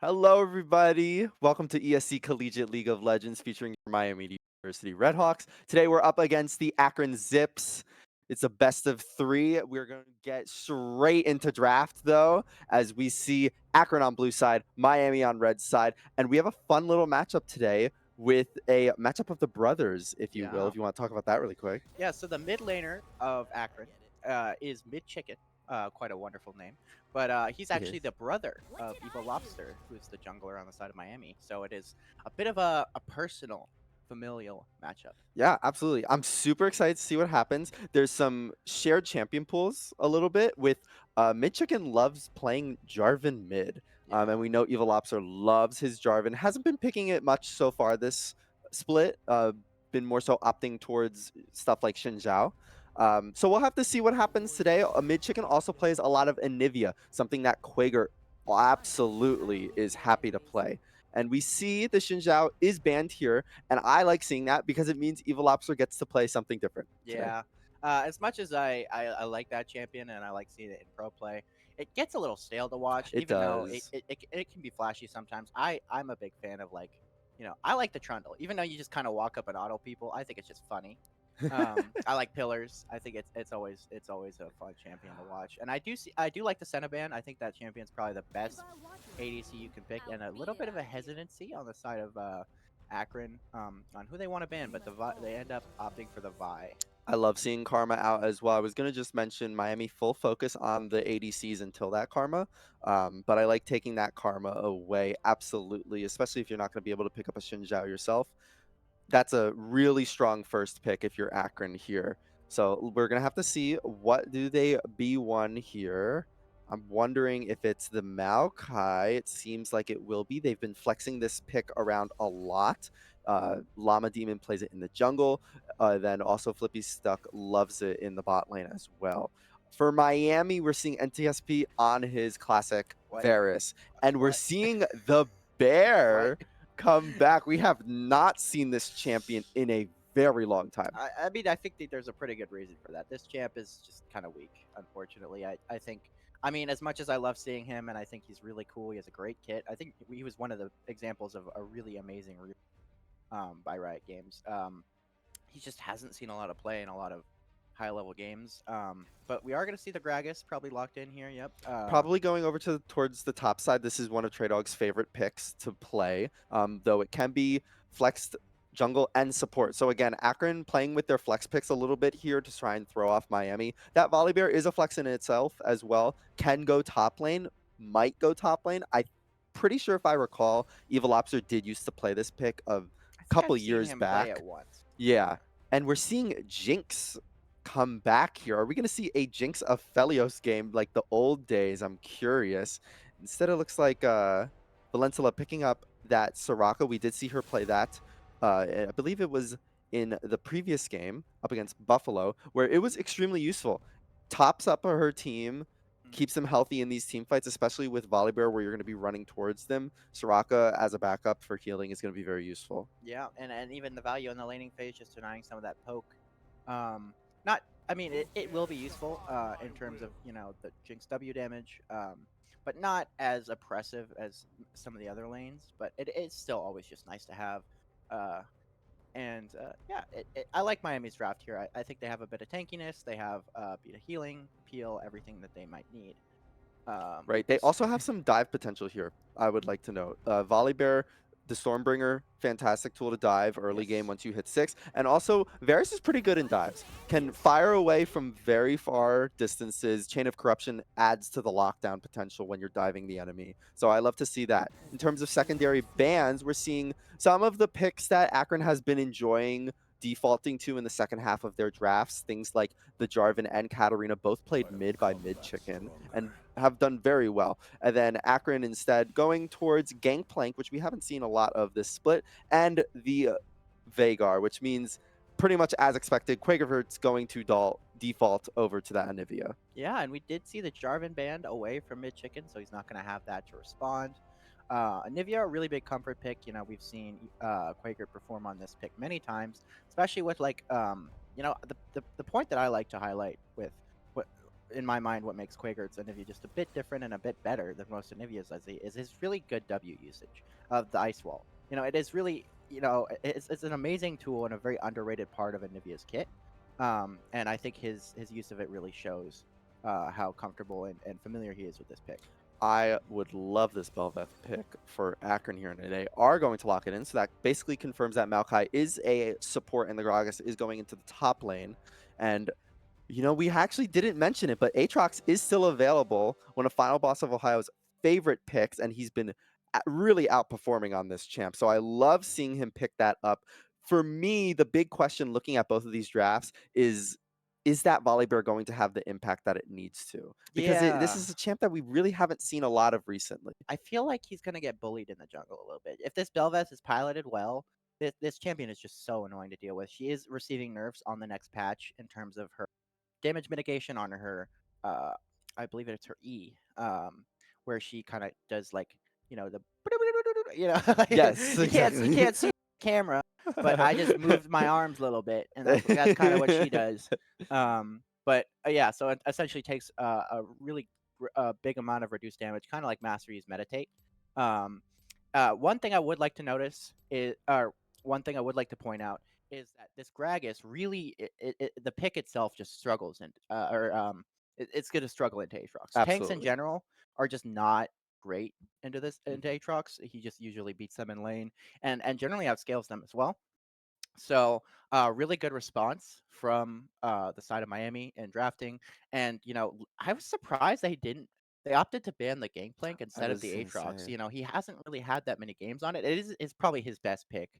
Hello, everybody. Welcome to ESC Collegiate League of Legends featuring your Miami University Redhawks. Today, we're up against the Akron Zips. It's a best of three. We're going to get straight into draft, though, as we see Akron on blue side, Miami on red side. And we have a fun little matchup today with a matchup of the brothers, if you will, Yeah. if you want to talk about that really quick. Yeah, so the mid laner of Akron is Mid Chicken. Quite a wonderful name. But he's It actually is. the brother of Evil Lobster, who's the jungler on the side of Miami. So it is a bit of a personal, familial matchup. Yeah, absolutely. I'm super excited to see what happens. There's some shared champion pools a little bit with Mid Chicken loves playing Jarvan mid. Yeah. And we know Evil Lobster loves his Jarvan. Hasn't been picking it much so far this split. Been more so opting towards stuff like Xin Zhao. So we'll have to see what happens today. Mid Chicken also plays a lot of Anivia, something that Quager absolutely is happy to play. And we see the Xin Zhao is banned here, and I like seeing that because it means Evil Lobster gets to play something different today. Yeah. As much as I like that champion and I like seeing it in pro play, it gets a little stale to watch, It even though it, does. it, it, it can be flashy sometimes. I'm a big fan of I like the Trundle. Even though you just kind of walk up and auto people, I think it's just funny. I like Pillars. I think it's always a fun champion to watch. And I do like the Cenaban. I think that champion's probably the best ADC you can pick, and a little bit of a hesitancy on the side of Akron on who they want to ban, but they end up opting for the Vi. I love seeing Karma out as well. I was going to just mention Miami full focus on the ADCs until that Karma, but I like taking that Karma away, absolutely, especially if you're not going to be able to pick up a Xin Zhao yourself. That's a really strong first pick if you're Akron here. So we're going to have to see what do they B1 here. I'm wondering if it's the Maokai. It seems like it will be. They've been flexing this pick around a lot. Llama Demon plays it in the jungle. Then also Flippy Stuck loves it in the bot lane as well. For Miami, we're seeing NTSP on his classic What? Varus. And we're What? seeing the What? bear come back. We have not seen this champion in a very long time. I mean, I think that there's a pretty good reason for that. This champ is just kind of weak, unfortunately. I think, I mean, as much as I love seeing him and I think he's really cool, he has a great kit. I think he was one of the examples of a really amazing by Riot Games. He just hasn't seen a lot of play in a lot of high level games. But we are going to see the Gragas probably locked in here. Yep. Probably going over to towards the top side. This is one of Trey Dog's favorite picks to play, though it can be flexed jungle and support. So again, Akron playing with their flex picks a little bit here to try and throw off Miami. That Volibear is a flex in itself as well. Can go top lane, might go top lane. I'm pretty sure if I recall, Evil Lobster did used to play this pick a I think couple I've seen years him play it back. once. Yeah. And we're seeing Jinx come back here. Are we going to see a Jinx of Felios game like the old days? I'm curious. Instead, it looks like Valentilla picking up that Soraka. We did see her play that. I believe it was in the previous game up against Buffalo, where it was extremely useful. Tops up her team, keeps them healthy in these team fights, especially with Volibear, where you're going to be running towards them. Soraka as a backup for healing is going to be very useful. Yeah, and even the value in the laning phase, just denying some of that poke. Not, I mean, it will be useful in terms of the Jinx W damage, but not as oppressive as some of the other lanes. But it's still always just nice to have. Uh, yeah, I like Miami's draft here. I think they have a bit of tankiness. They have a bit of healing, peel, everything that they might need. Right. They also have some dive potential here, I would like to note. Volibear, the Stormbringer, fantastic tool to dive early game Yes. once you hit 6. And also, Varus is pretty good in dives. Can fire away from very far distances. Chain of Corruption adds to the lockdown potential when you're diving the enemy. So I love to see that. In terms of secondary bans, we're seeing some of the picks that Akron has been enjoying defaulting to in the second half of their drafts. Things like the Jarvan and Katarina both played mid by Mid Chicken and have done very well. And then Akron instead going towards Gangplank, which we haven't seen a lot of this split, and the Vagar, which means pretty much as expected, Quakervert's going to default over to that Anivia. Yeah, and we did see the Jarvan band away from Mid Chicken, so he's not going to have that to respond. Anivia, a really big comfort pick. We've seen Quaker perform on this pick many times, especially with the point that I like to highlight with in my mind, what makes Quaker's Anivia just a bit different and a bit better than most Anivias I see is his really good W usage of the Ice Wall. It is really, it's an amazing tool and a very underrated part of Anivia's kit. And I think his use of it really shows how comfortable and familiar he is with this pick. I would love this Belveth pick for Akron here, and they are going to lock it in. So that basically confirms that Maokai is a support and the Gragas is going into the top lane. And we actually didn't mention it, but Aatrox is still available, one of Final Boss of Ohio's favorite picks, and he's been really outperforming on this champ. So I love seeing him pick that up. For me, the big question looking at both of these drafts is that Volibear going to have the impact that it needs to? Because this Yeah. is a champ that we really haven't seen a lot of recently. I feel like he's gonna get bullied in the jungle a little bit. If this Belveth is piloted well, this champion is just so annoying to deal with. She is receiving nerfs on the next patch in terms of her damage mitigation on her. Uh, I believe it's her E, where she kind of does like the Yes, you exactly. can't see the camera, but I just moved my arms a little bit, and that's kind of what she does. But yeah, so it essentially takes a really big amount of reduced damage, kind of like Master Use Meditate. Um, one thing I would like to notice is, or one thing I would like to point out is that this Gragas really, the pick itself just struggles, and it's going to struggle into Aatrox. Tanks in Absolutely. general are just not great into Aatrox. He just usually beats them in lane, and generally outscales them as well. So, really good response from the side of Miami in drafting. And, I was surprised they didn't. They opted to ban the Gangplank I instead of was the gonna Aatrox. say. He hasn't really had that many games on it. It's probably his best pick.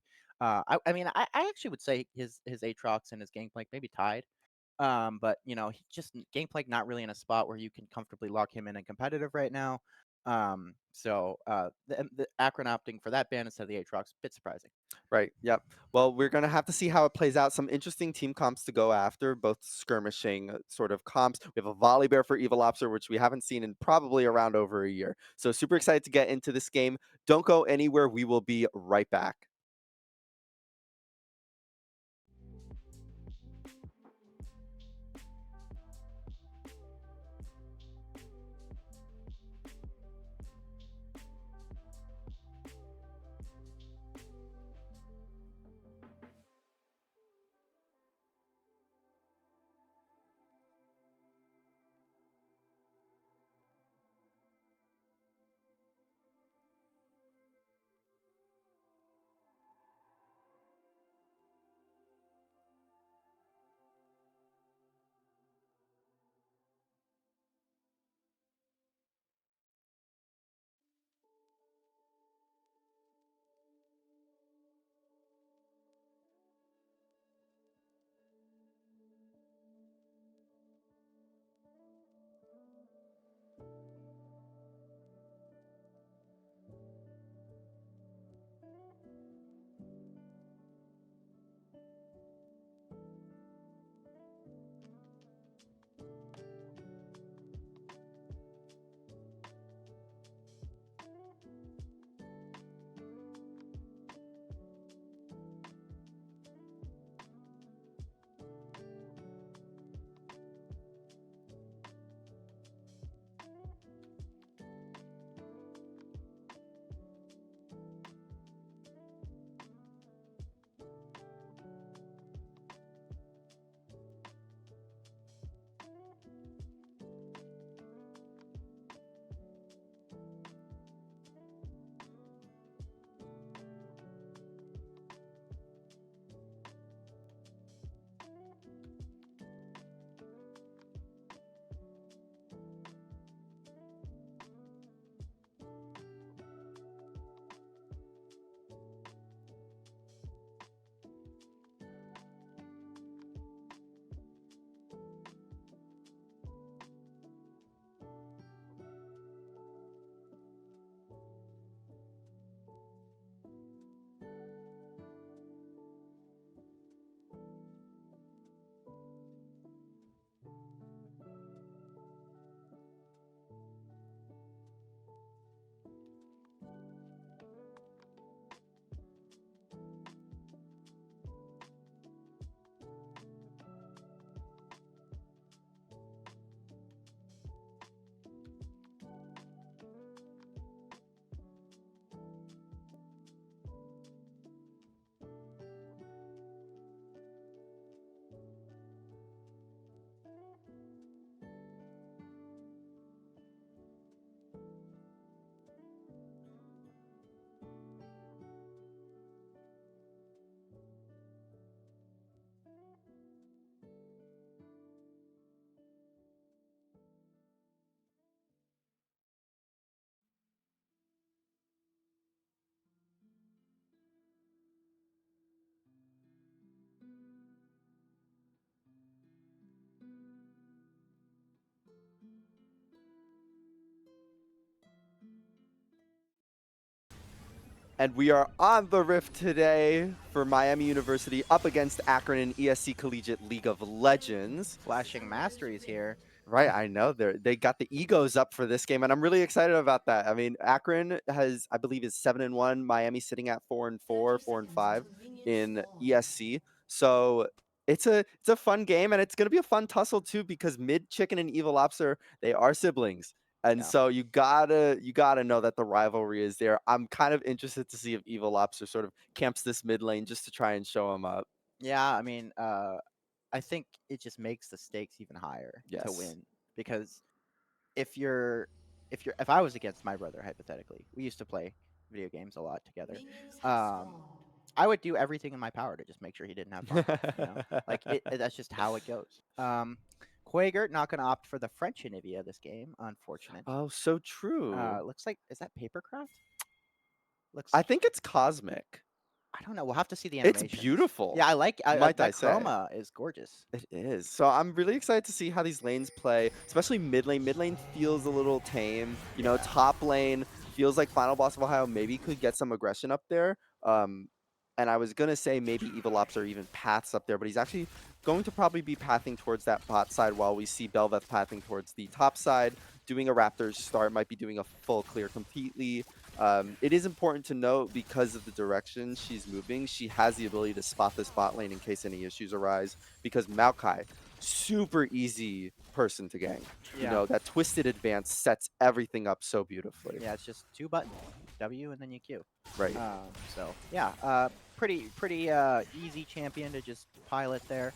I mean, I actually would say his Aatrox and his Gangplank maybe tied. But he just Gangplank not really in a spot where you can comfortably lock him in competitive right now. So the Akron opting for that ban instead of the Aatrox, bit surprising. Right. Yep. Well, we're gonna have to see how it plays out. Some interesting team comps to go after, both skirmishing sort of comps. We have a volley bear for Evil Lobster, which we haven't seen in probably around over a year. So super excited to get into this game. Don't go anywhere. We will be right back. And we are on the Rift today for Miami University up against Akron in ESC Collegiate League of Legends. Flashing masteries here. Right, I know they got the egos up for this game, and I'm really excited about that. I mean, Akron has, I believe, is 7-1. Miami sitting at 4-4, 4-5 in ESC. So it's a fun game, and it's gonna be a fun tussle too because Mid Chicken and Evil Lobster, they are siblings. And Yeah. so you gotta know that the rivalry is there. I'm kind of interested to see if Evil Lobster sort of camps this mid lane just to try and show him up. Yeah, I mean, I think it just makes the stakes even higher to Yes. win because if you're if I was against my brother hypothetically, we used to play video games a lot together. Minions have Um, spawned. I would do everything in my power to just make sure he didn't have farm buff. Like that's just how it goes. Quager not going to opt for the French Anivia this game, unfortunate. Oh, so true. Looks like is that Papercraft? I Looks think it's cosmic. I don't know. We'll have to see the It's animations. beautiful, Yeah, I like might I that say. chroma is gorgeous. It is. So I'm really excited to see how these lanes play, especially mid lane. Mid lane feels a little tame. Yeah. Top lane feels like Final Boss of Ohio maybe could get some aggression up there. And I was gonna say maybe Evil Ops or even Paths up there, but he's actually going to probably be pathing towards that bot side while we see Belveth pathing towards the top side, doing a Raptors start, might be doing a full clear completely. It is important to note because of the direction she's moving, she has the ability to spot this bot lane in case any issues arise. Because Maokai, super easy person to gank. Yeah. That twisted advance sets everything up so beautifully. Yeah, it's just two buttons, W and then you Q. Right. So yeah, pretty easy champion to just pilot there.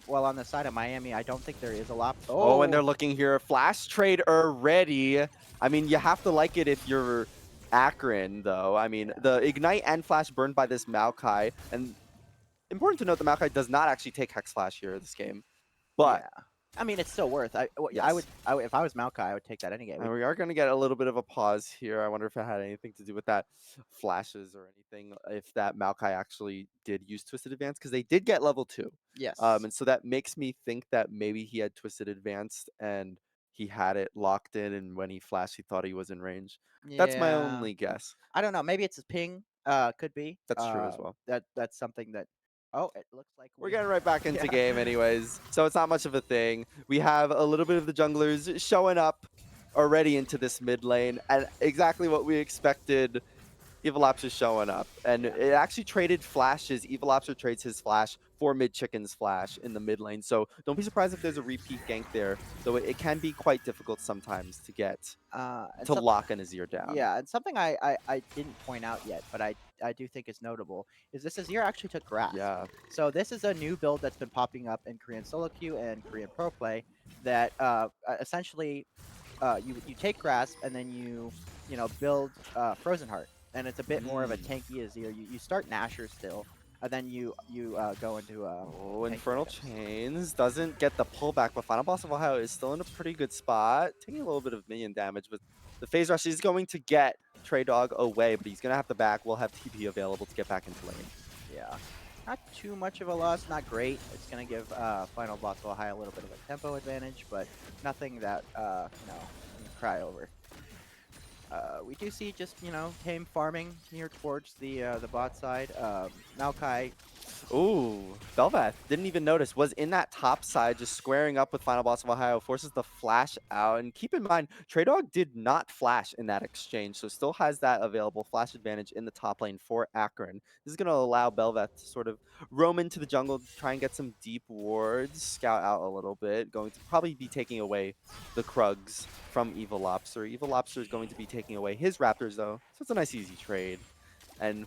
Well, on the side of Miami, I don't think there is a lot. Oh, and they're looking here. Flash trade already. I mean, you have to like it if you're Akron, though. I mean, Yeah. the Ignite and Flash burned by this Maokai. And important to note, the Maokai does not actually take Hex Flash here this game. But Yeah. I mean, it's still worth. I yes. would if I was Maokai, I would take that any game. And we are going to get a little bit of a pause here. I wonder if it had anything to do with that flashes or anything, if that Maokai actually did use Twisted Advance, because they did get level 2. Yes. And so that makes me think that maybe he had Twisted Advanced and he had it locked in, and when he flashed, he thought he was in range. That's my Yeah. only guess. I don't know. Maybe it's his ping. Could be. That's true as well. That's something that. Oh, it looks like We're we. getting right back into Yeah. game anyways, so it's not much of a thing. We have a little bit of the junglers showing up already into this mid lane, and exactly what we expected. Evil Ops is showing up, and Yeah. it actually traded flashes. Evil Ops trades his flash for Mid Chicken's flash in the mid lane, so don't be surprised if there's a repeat gank there, though it can be quite difficult sometimes to get And to lock an Azir down. Yeah, and something I didn't point out yet, but I do think is notable, is this Azir actually took Grasp. Yeah. So this is a new build that's been popping up in Korean solo queue and Korean pro play that essentially you take Grasp and then you build Frozen Heart, and it's a bit more of a tanky Azir. You start Nasher still, and then you go into Oh, tanky Infernal items. Chains doesn't get the pullback, but Final Boss of Ohio is still in a pretty good spot, taking a little bit of minion damage, but the phase rush is going to get Trey Dog away, but he's going to have to back. We'll have TP available to get back into lane. Yeah. Not too much of a loss, not great. It's going to give Final Boss of Ohio a little bit of a tempo advantage, but nothing that, you can cry over. We do see just, Tame farming near towards the bot side. Maokai, Ooh, Belvath, didn't even notice, was in that top side, just squaring up with Final Boss of Ohio, forces the flash out. And keep in mind, Trey Dog did not flash in that exchange, so still has that available flash advantage in the top lane for Akron. This is going to allow Belvath to sort of roam into the jungle, try and get some deep wards, scout out a little bit. Going to probably be taking away the Krugs from Evil Lobster. Evil Lobster is going to be taking away his Raptors, though, so it's a nice, easy trade. And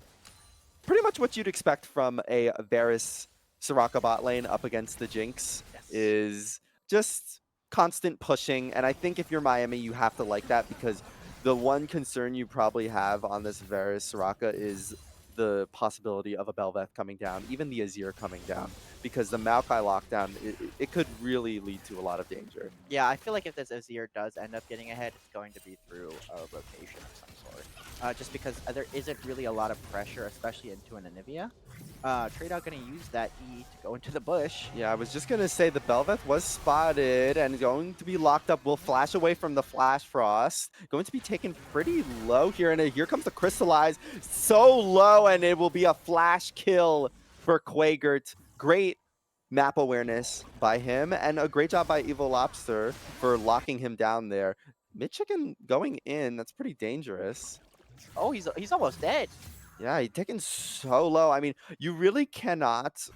pretty much what you'd expect from a Varus Soraka bot lane up against the Jinx yes. is just constant pushing. And I think if you're Miami, you have to like that, because the one concern you probably have on this Varus Soraka is the possibility of a Belveth coming down, even the Azir coming down, because the Maokai lockdown, it could really lead to a lot of danger. Yeah, I feel like if this Azir does end up getting ahead, it's going to be through a rotation of some sort. Just because there isn't really a lot of pressure, especially into an Anivia. Trade out gonna use that E to go into the bush. Yeah, I was just gonna say the Belveth was spotted and going to be locked up. Will flash away from the Flash Frost. Going to be taken pretty low here, and here comes the Crystallize. So low, and it will be a flash kill for Quagert. Great map awareness by him, and a great job by Evil Lobster for locking him down there. Mid-chicken going in, that's pretty dangerous. Oh, he's almost dead. Yeah, he's taken so low. I mean, you really cannot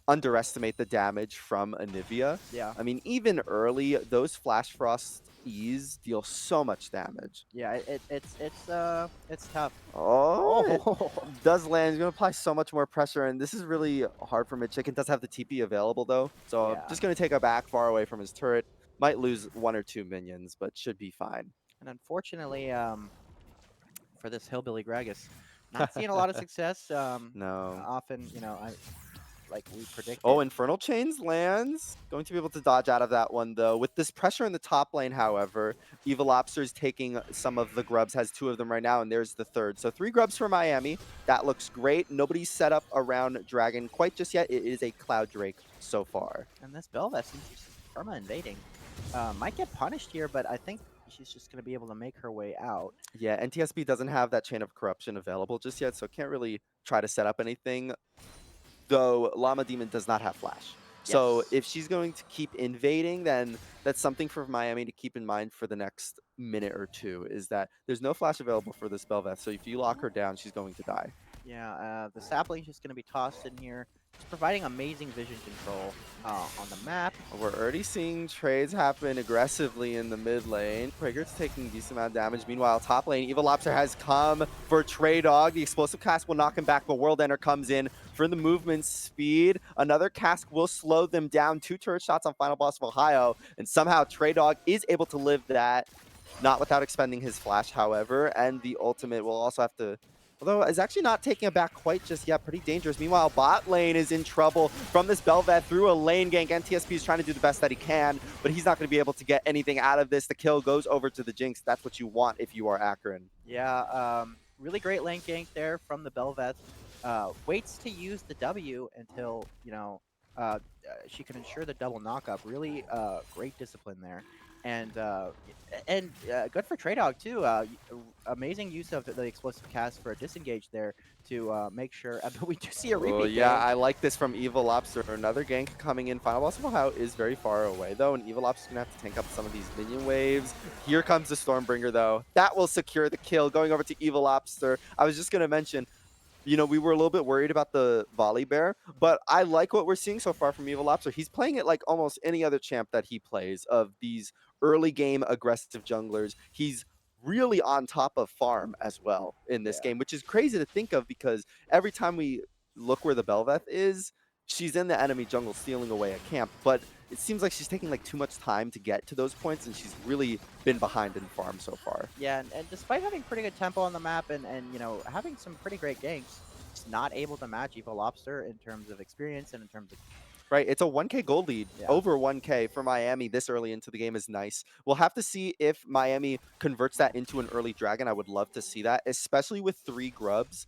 underestimate the damage from Anivia. Yeah, I mean, even early, those Flash Frost E's deal so much damage. yeah. It's tough. Oh, it Oh, does land. He's going to apply so much more pressure, and this is really hard for Mid-Chicken. Does have the TP available, though, so yeah. just going to take a back far away from his turret. Might lose 1 or 2 minions, but should be fine. And unfortunately, for this hillbilly Gragas, not seeing a lot of success. No. Often, like we Oh, predicted. Infernal Chains lands. Going to be able to dodge out of that one, though. With this pressure in the top lane, however, Evil Lobster's taking some of the grubs, has 2 of them right now, and there's the third. So 3 grubs for Miami. That looks great. Nobody's set up around Dragon quite just yet. It is a Cloud Drake so far. And this Belveth seems just Karma invading. Might get punished here, but I think she's just going to be able to make her way out. Yeah, NTSB doesn't have that Chain of Corruption available just yet, so can't really try to set up anything. Though Llama Demon does not have flash. So Yes. if she's going to keep invading, then that's something for Miami to keep in mind for the next minute or two, is that there's no flash available for this Belveth. So if you lock her down, she's going to die. Yeah, the sapling's just going to be tossed in here. It's providing amazing vision control on the map. We're already seeing trades happen aggressively in the mid lane. Prager's taking a decent amount of damage. Meanwhile, top lane, Evil Lobster has come for Trey Dog. The explosive cast will knock him back, but World Ender comes in for the movement speed. Another cask will slow them down. 2 turret shots on Final Boss of Ohio, and somehow Trey Dog is able to live that. Not without expending his flash, however, and the ultimate will also have to... Although it's actually not taking it back quite just yet. Pretty dangerous. Meanwhile, bot lane is in trouble from this Belveth through a lane gank. NTSP is trying to do the best that he can, but he's not going to be able to get anything out of this. The kill goes over to the Jinx. That's what you want if you are Akron. Yeah, really great lane gank there from the Belveth. Waits to use the W until, she can ensure the double knockup. Really great discipline there. And good for Trey Dog too. Amazing use of the explosive cast for a disengage there to make sure. But we do see a repeat. Oh yeah, gank. I like this from Evil Lobster. Another gank coming in. Final Boss of Ohio is very far away though, and Evil Lobster's gonna have to tank up some of these minion waves. Here comes the Stormbringer though. That will secure the kill. Going over to Evil Lobster. I was just gonna mention, we were a little bit worried about the Volley Bear, but I like what we're seeing so far from Evil Lobster. He's playing it like almost any other champ that he plays, of these early game aggressive junglers. He's really on top of farm as well in this Yeah. game, which is crazy to think of because every time we look where the Belveth is, she's in the enemy jungle stealing away a camp, but it seems like she's taking like too much time to get to those points, and she's really been behind in farm so far. Yeah, and despite having pretty good tempo on the map and having some pretty great ganks, it's not able to match Evil Lobster in terms of experience and in terms of Right, it's a 1K gold lead. Yeah. Over 1K for Miami this early into the game is nice. We'll have to see if Miami converts that into an early dragon. I would love to see that, especially with 3 grubs.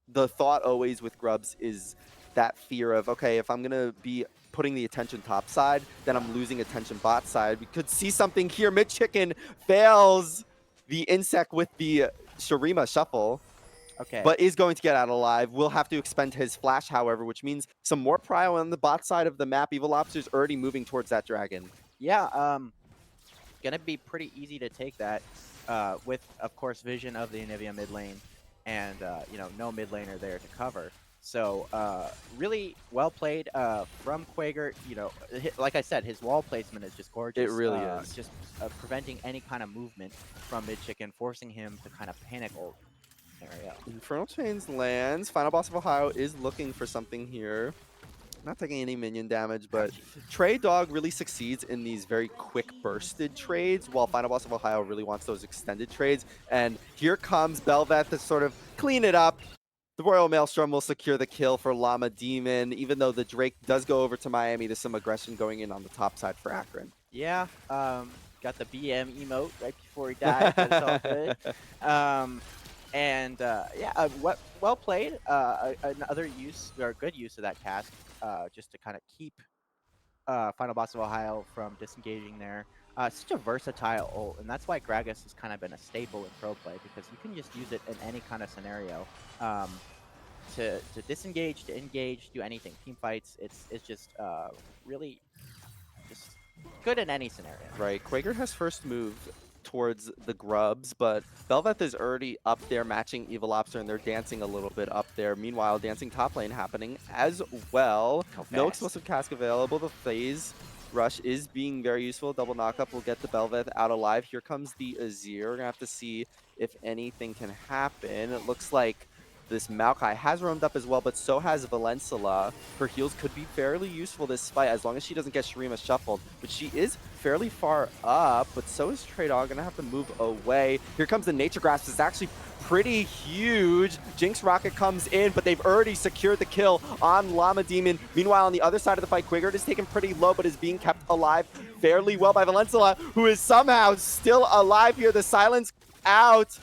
The thought always with grubs is that fear of, okay, if I'm going to be putting the attention top side, then I'm losing attention bot side. We could see something here. Mid-chicken fails the insect with the Shurima shuffle. Okay. But is going to get out alive. Will have to expend his flash, however, which means some more prio on the bot side of the map. Evil Lobster's already moving towards that dragon. Yeah, gonna be pretty easy to take that with, of course, vision of the Anivia mid lane and, no mid laner there to cover. So, really well played from Quager. Like I said, his wall placement is just gorgeous. It really is. Just preventing any kind of movement from mid-chicken, forcing him to kind of panic ult. Area. Infernal Chains lands. Final Boss of Ohio is looking for something here. Not taking any minion damage, but Trey Dog really succeeds in these very quick bursted trades, while Final Boss of Ohio really wants those extended trades. And here comes Belveth to sort of clean it up. The Royal Maelstrom will secure the kill for Llama Demon, even though the Drake does go over to Miami. There's some aggression going in on the top side for Akron. Yeah, got the BM emote right before he died. That's all good. And yeah, well played. Another use or good use of that cask, just to kind of keep Final Boss of Ohio from disengaging there. Such a versatile ult, and that's why Gragas has kind of been a staple in pro play because you can just use it in any kind of scenario. Um, to disengage, to engage, do anything. Team fights, it's just really just good in any scenario. Right, Quaker has first move towards the grubs, but Belveth is already up there matching Evil Lobster, and they're dancing a little bit up there. Meanwhile, dancing top lane happening as well. Go No fast. explosive cask available. The phase rush is being very useful. Double knockup will get the Belveth out alive. Here comes the Azir. We're gonna have to see if anything can happen. It looks like this Maokai has roamed up as well, but so has Valencilla. Her heals could be fairly useful this fight as long as she doesn't get Shurima shuffled. But she is fairly far up, but so is Trey Dog. Gonna have to move away. Here comes the Nature Grasp. It's actually pretty huge. Jinx Rocket comes in, but they've already secured the kill on Llama Demon. Meanwhile, on the other side of the fight, Quigert is taken pretty low, but is being kept alive fairly well by Valencilla, who is somehow still alive here. The silence out,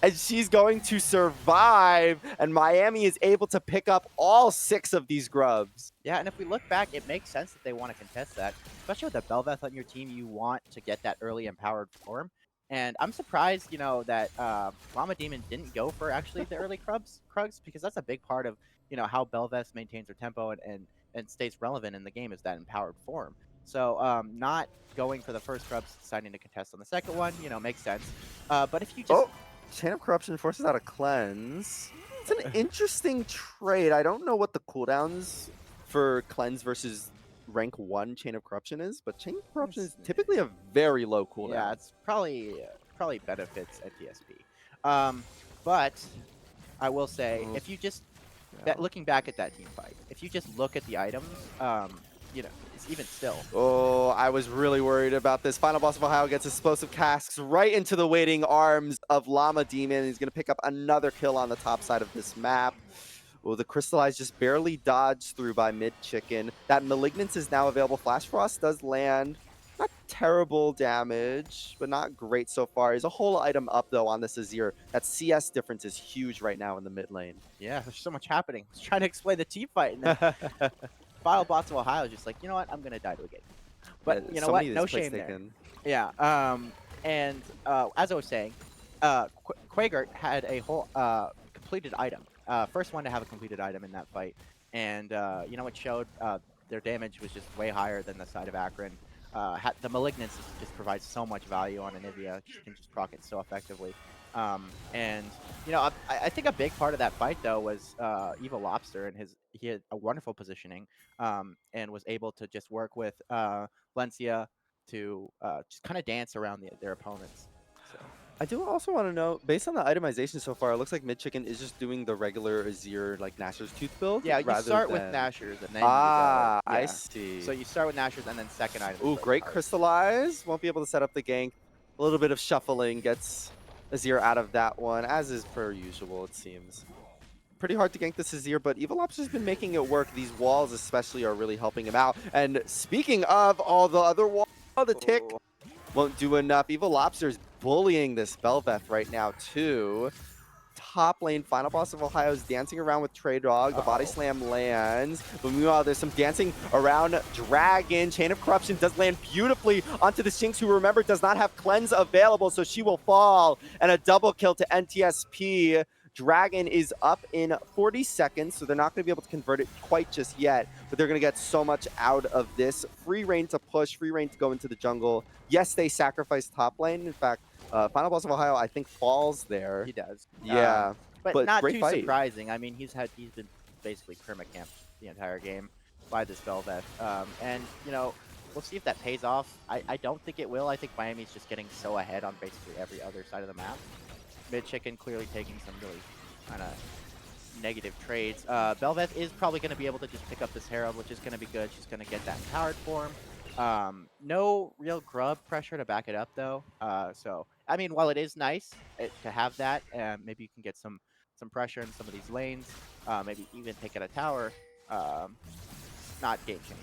and she's going to survive, and Miami is able to pick up all 6 of these grubs. Yeah, and if we look back, it makes sense that they want to contest that, especially with the Belveth on your team. You want to get that early empowered form, and I'm surprised, that Llama Demon didn't go for actually the early Krugs, because that's a big part of how Belveth maintains her tempo and stays relevant in the game is that empowered form. So not going for the first Krugs, deciding to contest on the second one, makes sense. But if you just Oh, Chain of Corruption forces out a cleanse. It's an interesting trade. I don't know what the cooldowns for cleanse versus rank 1 Chain of Corruption is, but Chain of Corruption is typically a very low yeah, cooldown. it's probably benefits at TSP. But I will say, Oh, if you just yeah. looking back at that team fight, if you just look at the items, it's even still. Oh, I was really worried about this. Final Boss of Ohio gets explosive casks right into the waiting arms of Llama Demon. He's going to pick up another kill on the top side of this map. Oh, the Crystallize just barely dodged through by Mid Chicken. That Malignance is now available. Flash Frost does land. Not terrible damage, but not great so far. He's a whole item up, though, on this Azir. That CS difference is huge right now in the mid lane. Yeah, there's so much happening. I was trying to explain the team fight, and then Final Boss of Ohio is just like, you know what, I'm gonna die to a game. But you know So what, many of no these plays shame there. taken. Yeah. And as I was saying, Quagert had a whole completed item. First one to have a completed item in that fight, and it showed their damage was just way higher than the side of Akron. The Malignance just provides so much value on Anivia. She can just proc it so effectively. And I think a big part of that fight though was Evil Lobster, and he had a wonderful positioning, and was able to just work with Valencia to just kind of dance around their opponents. So I do also want to know, based on the itemization so far, it looks like Mid Chicken is just doing the regular Azir, like Nashor's Tooth build, yeah, you rather start with than... Nashers and then you go. Ah, I Yeah. So see. you start with Nashers and then second item is Ooh, like great ours. Crystallize. Won't be able to set up the gank. A little bit of shuffling gets Azir out of that one, as is per usual, it seems. Pretty hard to gank this Azir, but Evil Lobster's been making it work. These walls especially are really helping him out. And speaking of all the other walls, the tick Oh, won't do enough. Evil Lobster's bullying this Belveth right now, too. Top lane, Final Boss of Ohio is dancing around with Trey Dog. The body uh-oh. slam lands. But meanwhile, there's some dancing around Dragon. Chain of Corruption does land beautifully onto the Shinx, who, remember, does not have cleanse available, so she will fall. And a double kill to NTSP. Dragon is up in 40 seconds, so they're not going to be able to convert it quite just yet, but they're going to get so much out of this. Free reign to push, free reign to go into the jungle. Yes, they sacrifice top lane. In fact, Final Boss of Ohio, I think, falls there. He does. Yeah, But but not great too fight. surprising. I mean, he's been basically permacamped the entire game by this Belveth. And we'll see if that pays off. I don't think it will. I think Miami's just getting so ahead on basically every other side of the map. Mid Chicken clearly taking some really kind of negative trades. Belveth is probably going to be able to just pick up this Herald, which is going to be good. She's going to get that empowered form. No real grub pressure to back it up though. So I mean, while it is nice to have that, maybe you can get some pressure in some of these lanes. Maybe even take out a tower. Not game changing.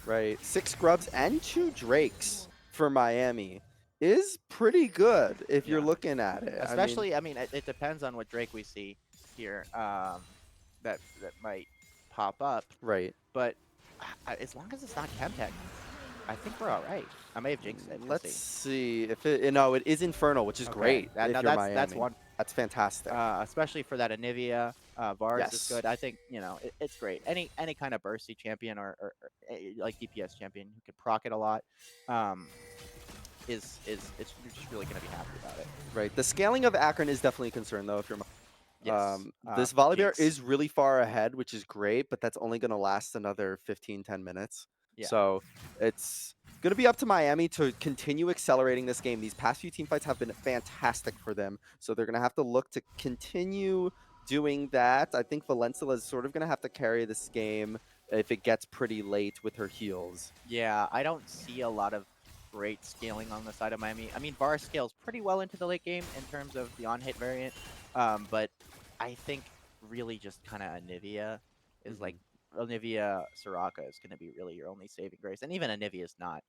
Right, 6 Grubs and 2 Drakes for Miami. is pretty good if you're Yeah. looking at it. I mean, Especially, I mean, it depends on what Drake we see here. That might pop up, right. but as long as it's not Chemtech, I think we're all right. I may have jinxed it. We'll Let's see. see if it. No, it is Infernal, which is Okay, great no, if you're that's Miami. one. That's fantastic. Especially for that Anivia, Vars is Yes. good. I think it's great. Any kind of bursty champion or like DPS champion who can proc it a lot, um, is it's you're just really gonna be happy about it. Right. The scaling of Akron is definitely a concern, though, if you're Yes. this Volibear Jinx. is really far ahead, which is great, but that's only going to last another 15, 10 minutes. Yeah. So it's going to be up to Miami to continue accelerating this game. These past few team fights have been fantastic for them. So they're going to have to look to continue doing that. I think Valencia is sort of going to have to carry this game if it gets pretty late with her heals. Yeah, I don't see a lot of great scaling on the side of Miami. I mean, Var scales pretty well into the late game in terms of the on-hit variant, but I think really just kind of Anivia is like Mhm. Anivia Soraka is going to be really your only saving grace, and even Anivia is not.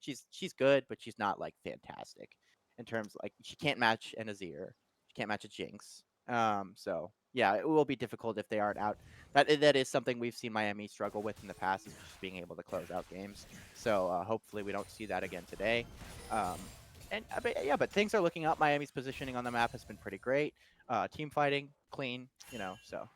She's good, but she's not like fantastic in terms like she can't match an Azir, she can't match a Jinx. So yeah, it will be difficult if they aren't out. That is something we've seen Miami struggle with in the past, is just being able to close out games. So hopefully we don't see that again today. Um, but things are looking up. Miami's positioning on the map has been pretty great. Team fighting, clean, so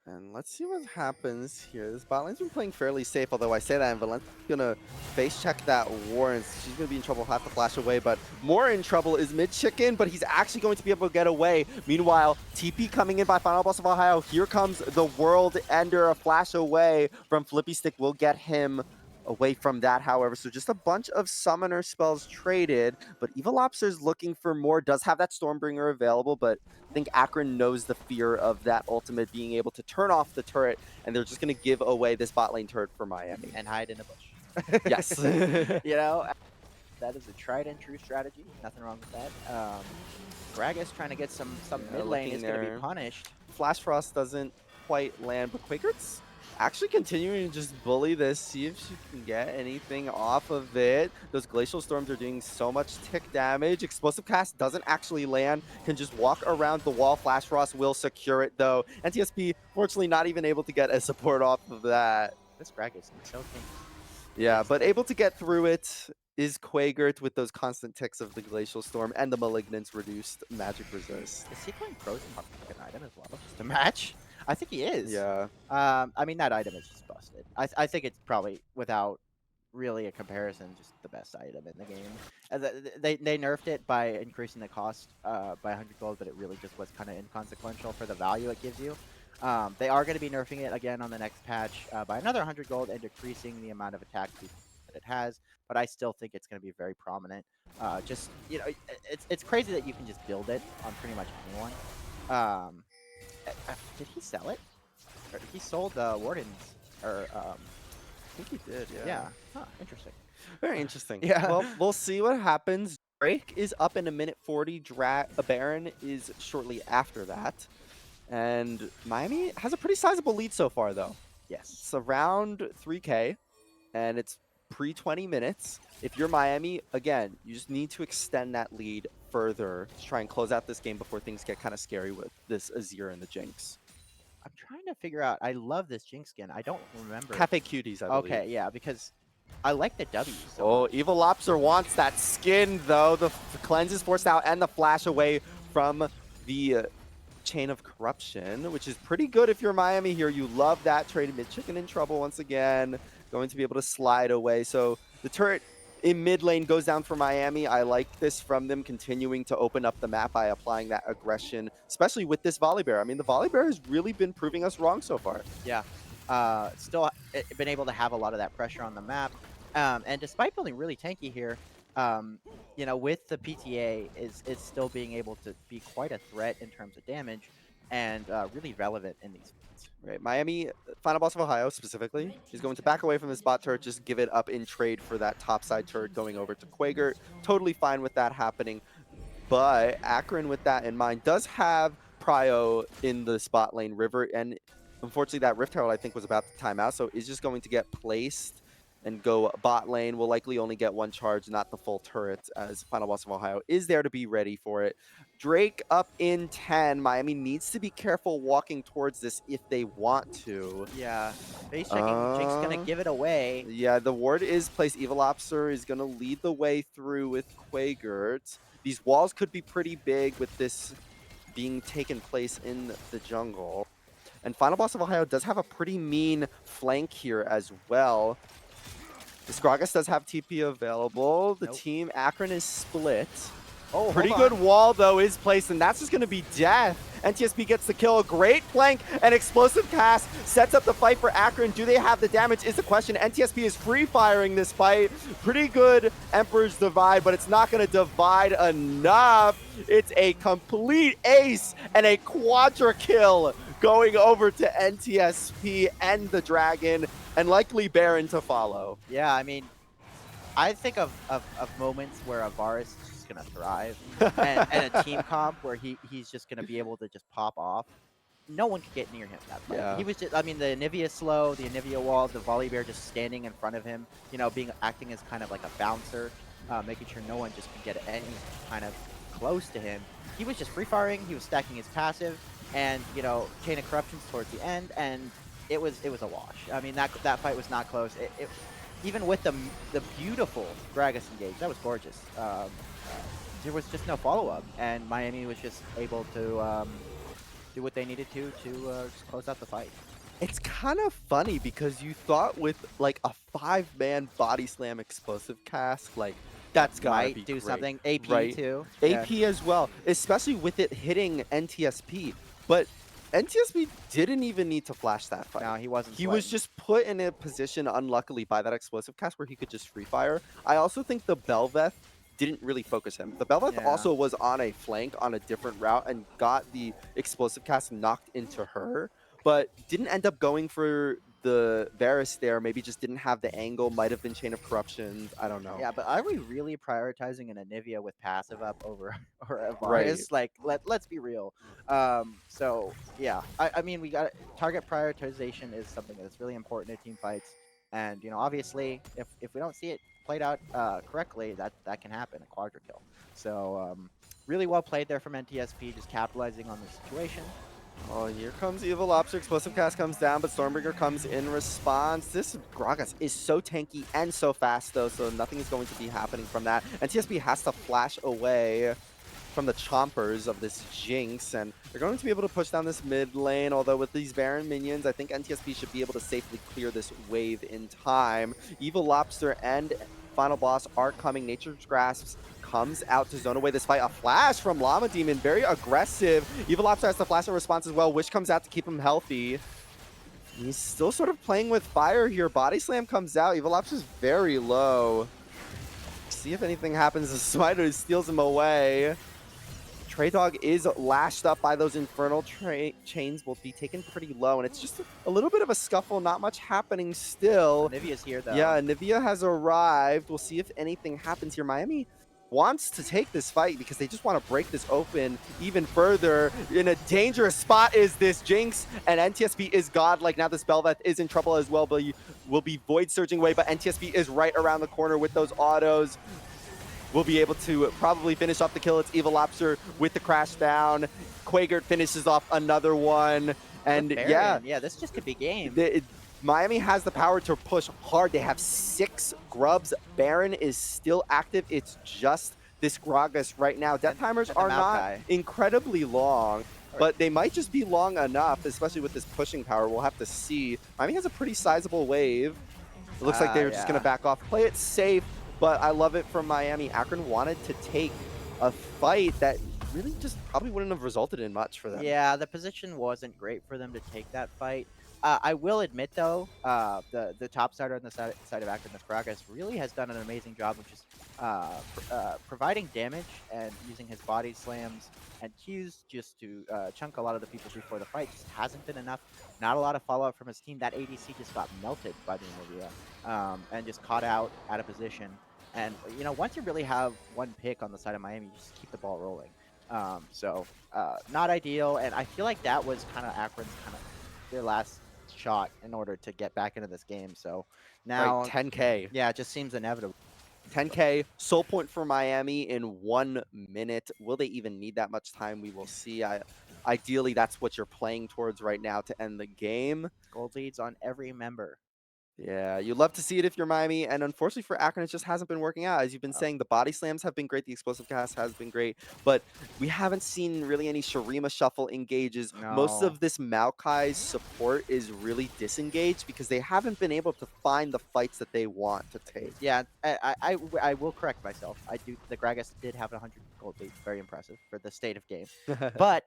And let's see what happens here. This bot lane's been playing fairly safe, although I say that, and Valencia's gonna face check that war, and she's gonna be in trouble, have to flash away, but more in trouble is Mid Chicken, but he's actually going to be able to get away. Meanwhile, TP coming in by Final Boss of Ohio. Here comes the World Ender. A flash away from Flippy Stick will get him away from that, however. So just a bunch of summoner spells traded, but Evil Lobster's looking for more, does have that Stormbringer available, but I think Akron knows the fear of that ultimate being able to turn off the turret, and they're just going to give away this bot lane turret for Miami. and hide in a bush. Yes. That is a tried and true strategy. Nothing wrong with that. Gragas trying to get some Yeah, mid lane looking is going to be there. punished. Flash Frost doesn't quite land, but Quaker's actually continuing to just bully this, see if she can get anything off of it. Those Glacial Storms are doing so much tick damage. Explosive Cast doesn't actually land, can just walk around the wall. Flash Frost will secure it, though. NTSP, fortunately, not even able to get a support off of that. This Gragas is so king. Yeah, but able to get through it is Quagert with those constant ticks of the Glacial Storm and the Malignant's reduced magic resist. Is he playing Frozen Heart like an item as well, just a match? I think he is. Yeah. I mean, that item is just busted. I think it's probably, without really a comparison, just the best item in the game. They nerfed it by increasing the cost by 100 gold, but it really just was kind of inconsequential for the value it gives you. They are going to be nerfing it again on the next patch by another 100 gold and decreasing the amount of attack speed that it has, but I still think it's going to be very prominent. Just, it's crazy that you can just build it on pretty much anyone. Did he sell it? Or he sold the Wardens, or I think he did, yeah. yeah. Huh, interesting. Very interesting. Yeah. Well, we'll see what happens. Drake is up in a minute 40. Baron is shortly after that. And Miami has a pretty sizable lead so far, though. Yes. It's around 3K, and it's pre-20 minutes. If you're Miami, again, you just need to extend that lead further to try and close out this game before things get kind of scary with this Azir and the Jinx. I'm trying to figure out. I love this Jinx skin. I don't remember. Cafe Cuties, I believe. Okay, yeah, because I like the W. So Oh, much. Evil Lobster wants that skin, though. The cleanse is forced out and the flash away from the Chain of Corruption, which is pretty good if you're Miami here. You love that trade. Mid Chicken in trouble once again. Going to be able to slide away. So the turret in mid lane goes down for Miami. I like this from them continuing to open up the map by applying that aggression, especially with this Volibear. I mean, the Volibear has really been proving us wrong so far. Yeah. Still been able to have a lot of that pressure on the map. And despite feeling really tanky here, with the PTA, is still being able to be quite a threat in terms of damage and really relevant in these fights. Right, Miami, Final Boss of Ohio specifically, is going to back away from this bot turret, just give it up in trade for that topside turret going over to Quager. Totally fine with that happening. But Akron, with that in mind, does have Prio in the spot lane river, and unfortunately that Rift Herald, I think, was about to time out, so is just going to get placed and go bot lane. We'll likely only get one charge, not the full turret, as Final Boss of Ohio is there to be ready for it. Drake up in 10. Miami needs to be careful walking towards this if they want to. Yeah. Base checking. Jinx gonna Uh, give it away. yeah, the ward is placed. Evil Lobster is going to lead the way through with Quagert. These walls could be pretty big with this being taken place in the jungle. And Final Boss of Ohio does have a pretty mean flank here as well. This Gragas does have TP available. The Nope. team Akron is split. Oh, Pretty hold good on. wall, though, is placed, and that's just going to be death. NTSP gets the kill. A great flank and explosive cast sets up the fight for Akron. Do they have the damage is the question. NTSP is free-firing this fight. Pretty good Emperor's Divide, but it's not going to divide enough. It's a complete ace and a quadra kill going over to NTSP and the Dragon, and likely Baron to follow. Yeah, I mean, I think of moments where a Varus is just gonna thrive, and a team comp where he's just gonna be able to just pop off. No one could get near him that fight. Yeah. He was just, I mean, the Anivia slow, the Anivia wall, the volley bear just standing in front of him, acting as kind of like a bouncer, making sure no one just can get any kind of close to him. He was just free firing, he was stacking his passive, and chain of corruptions towards the end, and it was a wash. I mean, that fight was not close. Even with the beautiful Gragas engage, that was gorgeous. There was just no follow up, and Miami was just able to do what they needed to just close out the fight. It's kind of funny because you thought with like a 5-man body slam explosive cast, like that's gotta be Might do great, something. AP right? too. AP as well, especially with it hitting NTSP. But NTSP didn't even need to flash that fight. No, he wasn't. He was sweating. just put in a position, unluckily, by that explosive cast where he could just free fire. I also think the Belveth didn't really focus him. The Belveth Yeah. also was on a flank on a different route and got the explosive cast knocked into her, but didn't end up going for the Varus there. Maybe just didn't have the angle. Might have been Chain of Corruptions. I don't know. Yeah, but are we really prioritizing an Anivia with passive up over or a Right. Varus? Like, let's be real. So yeah, I mean, we got target prioritization is something that's really important in team fights, and obviously, if we don't see it played out correctly, that can happen, a quadra kill. So really well played there from NTSP, just capitalizing on the situation. Oh, here comes Evil Lobster. Explosive Cast comes down, but Stormbringer comes in response. This Gragas is so tanky and so fast, though, so nothing is going to be happening from that. And TSP has to flash away from the chompers of this Jinx, and they're going to be able to push down this mid lane, although with these Baron minions, I think NTSP should be able to safely clear this wave in time. Evil Lobster and Final Boss are coming. Nature's Grasps comes out to zone away this fight. A flash from Llama Demon, very aggressive. Evil Lobster has the flash in response as well. Wish comes out to keep him healthy. He's still sort of playing with fire here. Body Slam comes out. Evil Lobster's very low. See if anything happens. The Smiter steals him away. Trey Dog is lashed up by those infernal chains, will be taken pretty low, and it's just a little bit of a scuffle, not much happening still. Anivia's here though. Yeah, Nivea has arrived. We'll see if anything happens here. Miami wants to take this fight because they just want to break this open even further. In a dangerous spot is this Jinx, and NTSP is godlike. Now this Belveth is in trouble as well, but will be void surging away, but NTSP is right around the corner with those autos. Will be able to probably finish off the kill. It's Evil Lobster with the crash down. Quagert finishes off another one. And yeah, this just could be game. Miami has the power to push hard. They have 6 grubs. Baron is still active. It's just this Gragas right now. Death timers are not incredibly long, but they might just be long enough, especially with this pushing power. We'll have to see. Miami has a pretty sizable wave. It looks like they're just going to back off. Play it safe. But I love it from Miami. Akron wanted to take a fight that really just probably wouldn't have resulted in much for them. Yeah, the position wasn't great for them to take that fight. I will admit, though, the top starter on the side of Akron, this Gragas, really has done an amazing job of just providing damage and using his body slams and Qs just to chunk a lot of the people before the fight. Just hasn't been enough. Not a lot of follow-up from his team. That ADC just got melted by the Anivia and just caught out of position. And, once you really have one pick on the side of Miami, you just keep the ball rolling. So, not ideal. And I feel like that was kind of Akron's their last shot in order to get back into this game. So Right, now, 10K. yeah, it just seems inevitable. 10K, soul point for Miami in 1 minute. Will they even need that much time? We will see. Ideally, that's what you're playing towards right now to end the game. Gold leads on every member. Yeah, you'd love to see it if you're Miami, and unfortunately for Akron, it just hasn't been working out. As you've been Oh, saying, the body slams have been great, the explosive cast has been great, but we haven't seen really any Shurima shuffle engages. Most no. of this Maokai's support is really disengaged because they haven't been able to find the fights that they want to take. Yeah, I will correct myself. I do. The Gragas did have 100 gold lead. Very impressive for the state of game. But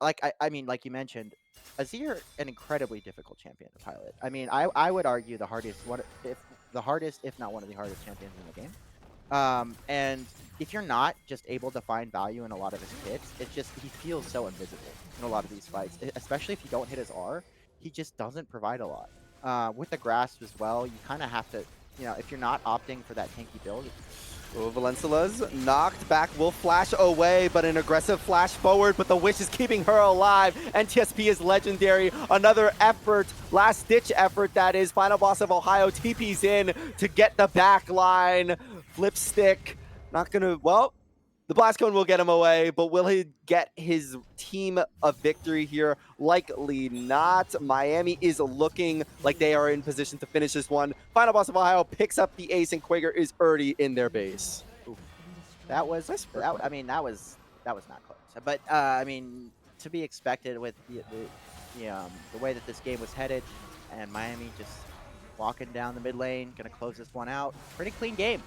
like I mean, like you mentioned, Azir an incredibly difficult champion to pilot. I mean, I would argue the hardest one, if the hardest, if not one of the hardest champions in the game. And if you're not just able to find value in a lot of his hits, it's just he feels so invisible in a lot of these fights, especially if you don't hit his R. He just doesn't provide a lot. With the grasp as well, you kind of have to, if you're not opting for that tanky build. Oh, Valencia's knocked back, will flash away, but an aggressive flash forward, but the wish is keeping her alive. NTSP is legendary. Another effort, last-ditch effort, that is. Final boss of Ohio TP's in to get the back line. Flip stick, not gonna, well, the blast cone will get him away, but will he get his team a victory here? Likely not. Miami is looking like they are in position to finish this one. Final boss of Ohio picks up the ace, and Quaker is already in their base. Oof. That was Nice work, that. I Quaker. mean, that was not close. But I mean, to be expected with the way that this game was headed, and Miami just walking down the mid lane, gonna close this one out. Pretty clean game.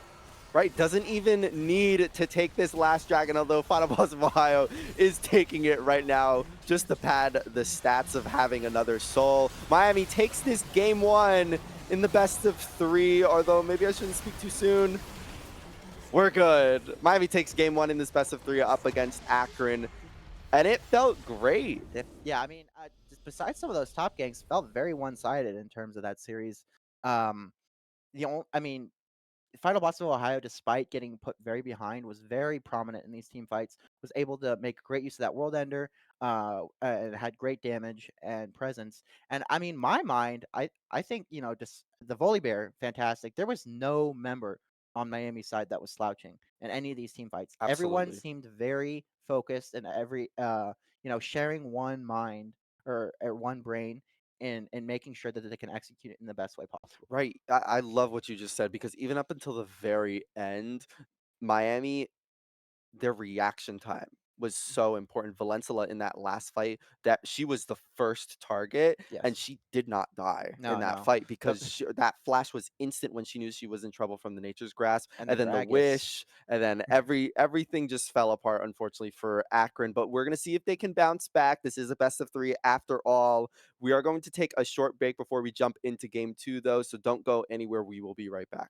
Right, doesn't even need to take this last dragon, although Final Boss of Ohio is taking it right now just to pad the stats of having another soul. Miami takes this game one in the best of three, although maybe I shouldn't speak too soon. We're good. Miami takes game one in this best of three up against Akron, and it felt great. Yeah, I mean, just besides some of those top gangs, felt very one sided in terms of that series. Um, I mean, Final Boss of Ohio, despite getting put very behind, was very prominent in these team fights. Was able to make great use of that World Ender, and had great damage and presence. And I mean, my mind, I think just the Volley Bear, fantastic. There was no member on Miami's side that was slouching in any of these team fights. Everyone Absolutely. seemed very focused and sharing one mind or one brain in making sure that they can execute it in the best way possible. Right. I love what you just said because even up until the very end, Miami, their reaction time was so important. Valencia in that last fight, that she was the first target and Yes. she did not die in No, that no. fight The because that flash was instant when she knew she was in trouble from the nature's grasp, and the and then the Gragas. wish, and then everything just fell apart unfortunately for Akron. But we're gonna see if they can bounce back. This is a best of three after all. We are going to take a short break before we jump into game two though, so don't go anywhere. We will be right back.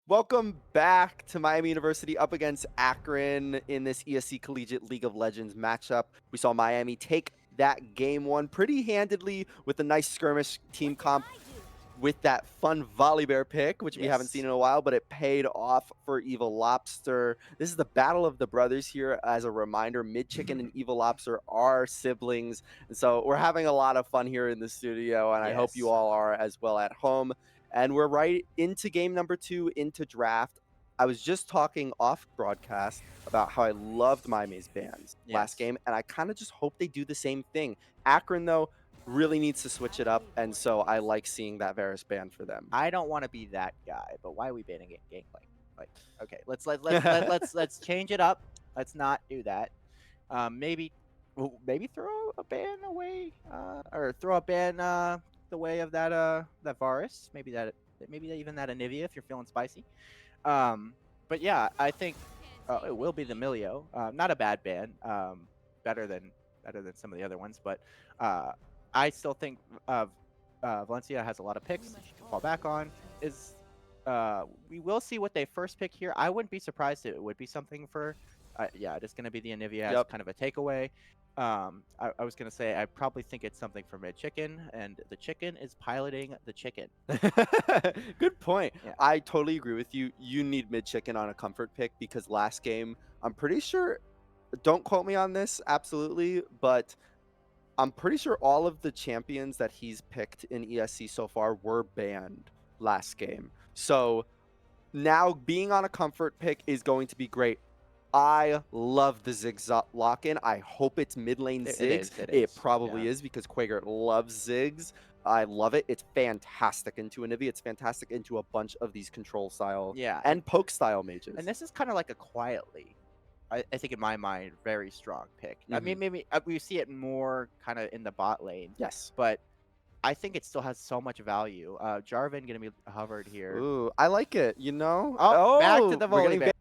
Welcome back to Miami University up against Akron in this ESC Collegiate League of Legends matchup. We saw Miami take that game one pretty handedly with a nice skirmish team comp with that fun volley bear pick, which we haven't seen Yes. in a while, but it paid off for Evil Lobster. This is the battle of the brothers here. As a reminder, Mid Chicken and Evil Lobster are siblings. And so we're having a lot of fun here in the studio, and I hope you Yes. all are as well at home. And we're right into game number 2, into draft. I was just talking off broadcast about how I loved Miami's bands last Yes. game, and I kind of just hope they do the same thing. Akron, though, really needs to switch it up, and so I like seeing that Varus ban for them. I don't want to be that guy, but why are we banning it Gangplank? Like, okay, let's change it up. Let's not do that. Maybe maybe throw a ban away, or throw a ban the way of that Varus. Maybe even that Anivia if you're feeling spicy. But yeah, I think it will be the Milio. Not a bad ban. Better than some of the other ones, but I still think Valencia has a lot of picks that she can fall back on. Is We will see what they first pick here. I wouldn't be surprised if it would be something for. Yeah, it is going to be the Anivia as kind of a takeaway. I was going to say I probably think it's something for Mid Chicken, and the chicken is piloting the chicken. Good point. Yeah. I totally agree with you. You need Mid Chicken on a comfort pick because last game, I'm pretty sure, don't quote me on this, absolutely, but I'm pretty sure all of the champions that he's picked in ESC so far were banned last game. So now being on a comfort pick is going to be great. I love the Ziggs lock-in. I hope it's mid lane Ziggs. It probably is because Quaker loves Ziggs. I love it. It's fantastic into Anivia. It's fantastic into a bunch of these control style and poke style mages. And this is kind of like a quietly, I think in my mind, very strong pick. I mean, maybe we see it more kind of in the bot lane. Yes. But I think it still has so much value. Jarvan going to be hovered here. Ooh, I like it, you know? Oh, back to the we're volley getting bear.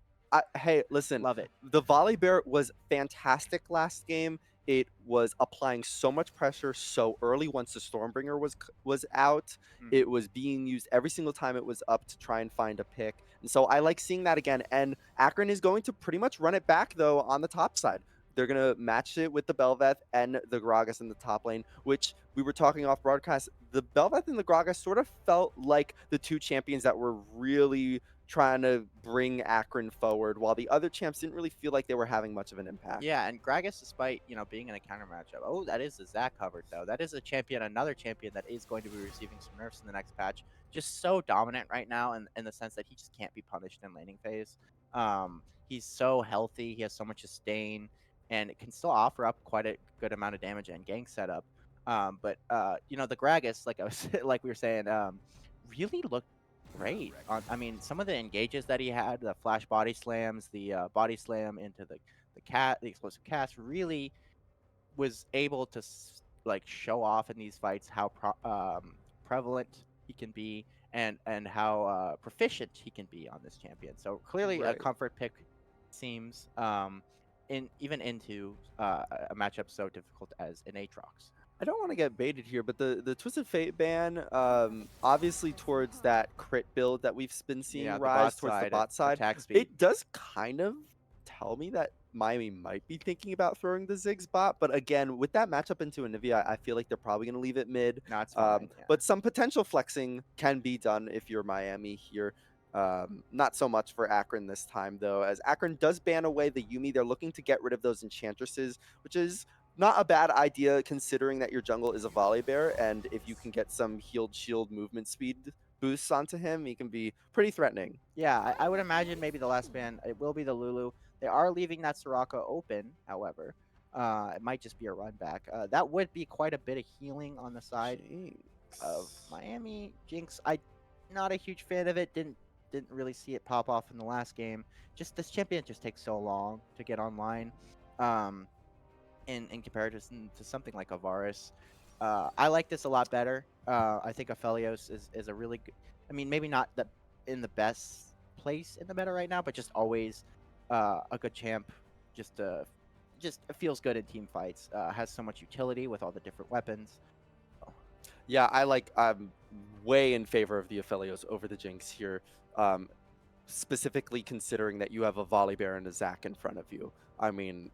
hey, listen. Love it. The volley bear was fantastic last game. It was applying so much pressure so early once the Stormbringer was out. It was being used every single time it was up to try and find a pick. And so I like seeing that again. And Akron is going to pretty much run it back, though, on the top side. They're going to match it with the Bel'Veth and the Gragas in the top lane, which we were talking off broadcast. The Bel'Veth and the Gragas sort of felt like the two champions that were really trying to bring Akron forward, while the other champs didn't really feel like they were having much of an impact. Yeah, and Gragas, despite being in a counter matchup, that is the Zac covered though. That is another champion that is going to be receiving some nerfs in the next patch. Just so dominant right now, in the sense that he just can't be punished in laning phase. He's so healthy, he has so much sustain, and it can still offer up quite a good amount of damage and gank setup. But the Gragas, like we were saying, really looked great. I mean, some of the engages that he had, the flash body slams, the body slam into the explosive cast, really was able to show off in these fights how prevalent he can be and how proficient he can be on this champion. So clearly a comfort pick seems even into a matchup so difficult as an Aatrox. I don't want to get baited here, but the Twisted Fate ban, obviously towards that crit build that we've been seeing rise towards the bot side, it does kind of tell me that Miami might be thinking about throwing the Ziggs bot. But again, with that matchup into Anivia, I feel like they're probably going to leave it mid. No, it's fine. But some potential flexing can be done if you're Miami here. Not so much for Akron this time, though, as Akron does ban away the Yuumi. They're looking to get rid of those Enchantresses, which is not a bad idea considering that your jungle is a volley bear, and if you can get some healed shield movement speed boosts onto him, he can be pretty threatening. Yeah, I would imagine maybe the last ban it will be the Lulu. They are leaving that Soraka open, however. It might just be a run back. That would be quite a bit of healing on the side of Jinx. Miami. Jinx, I not a huge fan of it. Didn't really see it pop off in the last game. Just this champion just takes so long to get online. Um, in comparison to something like a Varus. I like this a lot better. I think Aphelios is a really good. I mean, maybe not the in the best place in the meta right now, but just always a good champ. Just just feels good in team fights. Has so much utility with all the different weapons. Oh, Yeah, I'm way in favor of the Aphelios over the Jinx here. Um, Specifically considering that you have a Volley Bear and a Zac in front of you. I mean,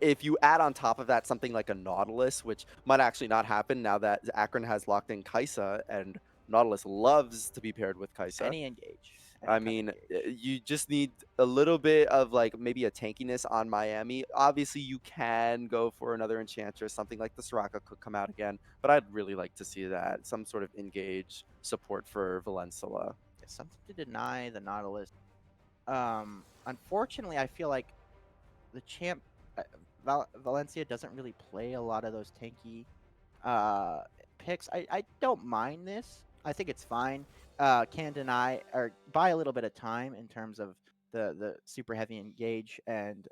if you add on top of that something like a Nautilus, which might actually not happen now that Akron has locked in Kai'Sa, and Nautilus loves to be paired with Kai'Sa. any engage, any I kind of mean, engage. you just need a little bit of like maybe a tankiness on Miami. Obviously, you can go for another Enchantress, something like the Soraka could come out again, but I'd really like to see that some sort of engage support for Valencia. Something to deny the Nautilus. Unfortunately, I feel like the champ uh, Valencia doesn't really play a lot of those tanky uh picks. I don't mind this. I think it's fine. Can deny or buy a little bit of time in terms of the super heavy engage and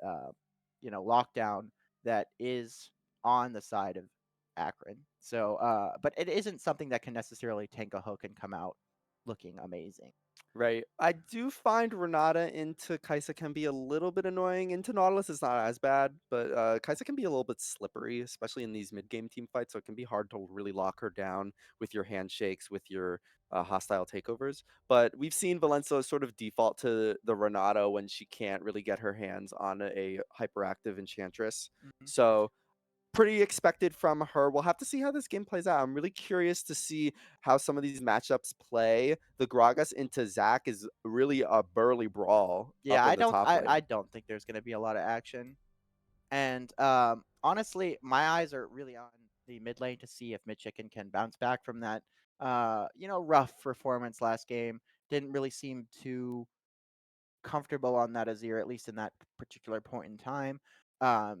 lockdown that is on the side of Akron. So but it isn't something that can necessarily tank a hook and come out looking amazing. Right. I do find Renata into Kai'Sa can be a little bit annoying. Into Nautilus is not as bad, but Kai'Sa can be a little bit slippery, especially in these mid-game team fights. So it can be hard to really lock her down with your handshakes, with your hostile takeovers. But we've seen Valencia sort of default to the Renata when she can't really get her hands on a hyperactive Enchantress. Mhm. So pretty expected from her. We'll have to see how this game plays out. I'm really curious to see how some of these matchups play. The Gragas into Zac is really a burly brawl Yeah, up I in the don't top I, lane. I don't think there's gonna be a lot of action. And honestly, my eyes are really on the mid lane to see if Mid Chicken can bounce back from that rough performance last game. Didn't really seem too comfortable on that Azir, at least in that particular point in time.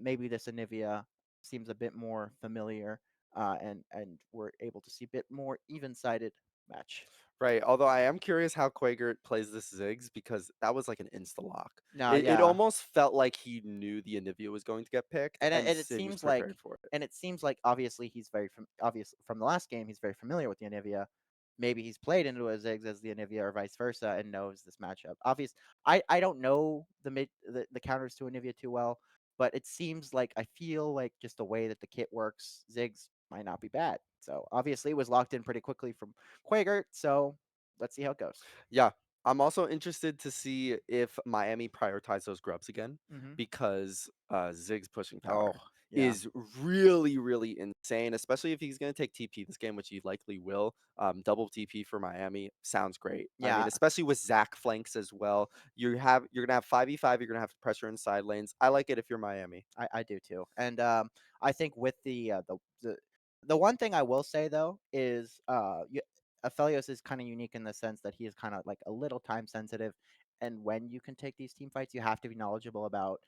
Maybe this Anivia seems a bit more familiar, and we're able to see a bit more even sided match. Right. Although I am curious how Quagert plays this Ziggs because that was like an insta lock. No, It yeah, almost felt like he knew the Anivia was going to get picked and it, and and it Sig was seems like prepared for it. obviously he's very obvious from the last game he's very familiar with the Anivia. Maybe he's played into a Ziggs as the Anivia or vice versa and knows this matchup. I don't know the counters to Anivia too well, but it seems like I feel like just the way that the kit works, Ziggs might not be bad. So obviously it was locked in pretty quickly from Quagert. So let's see how it goes. Yeah. I'm also interested to see if Miami prioritize those grubs again Hmm. because Zig's pushing Oh power yeah, is really, really insane, especially if he's going to take TP this game, which he likely will. Double TP for Miami sounds great. I mean, yeah. especially with Zach flanks as well. You're gonna have 5v5. You're gonna have pressure in side lanes. I like it if you're Miami. I do too. And I think with the one thing I will say though is Aphelios is kind of unique in the sense that he is kind of like a little time sensitive, and when you can take these team fights, you have to be knowledgeable about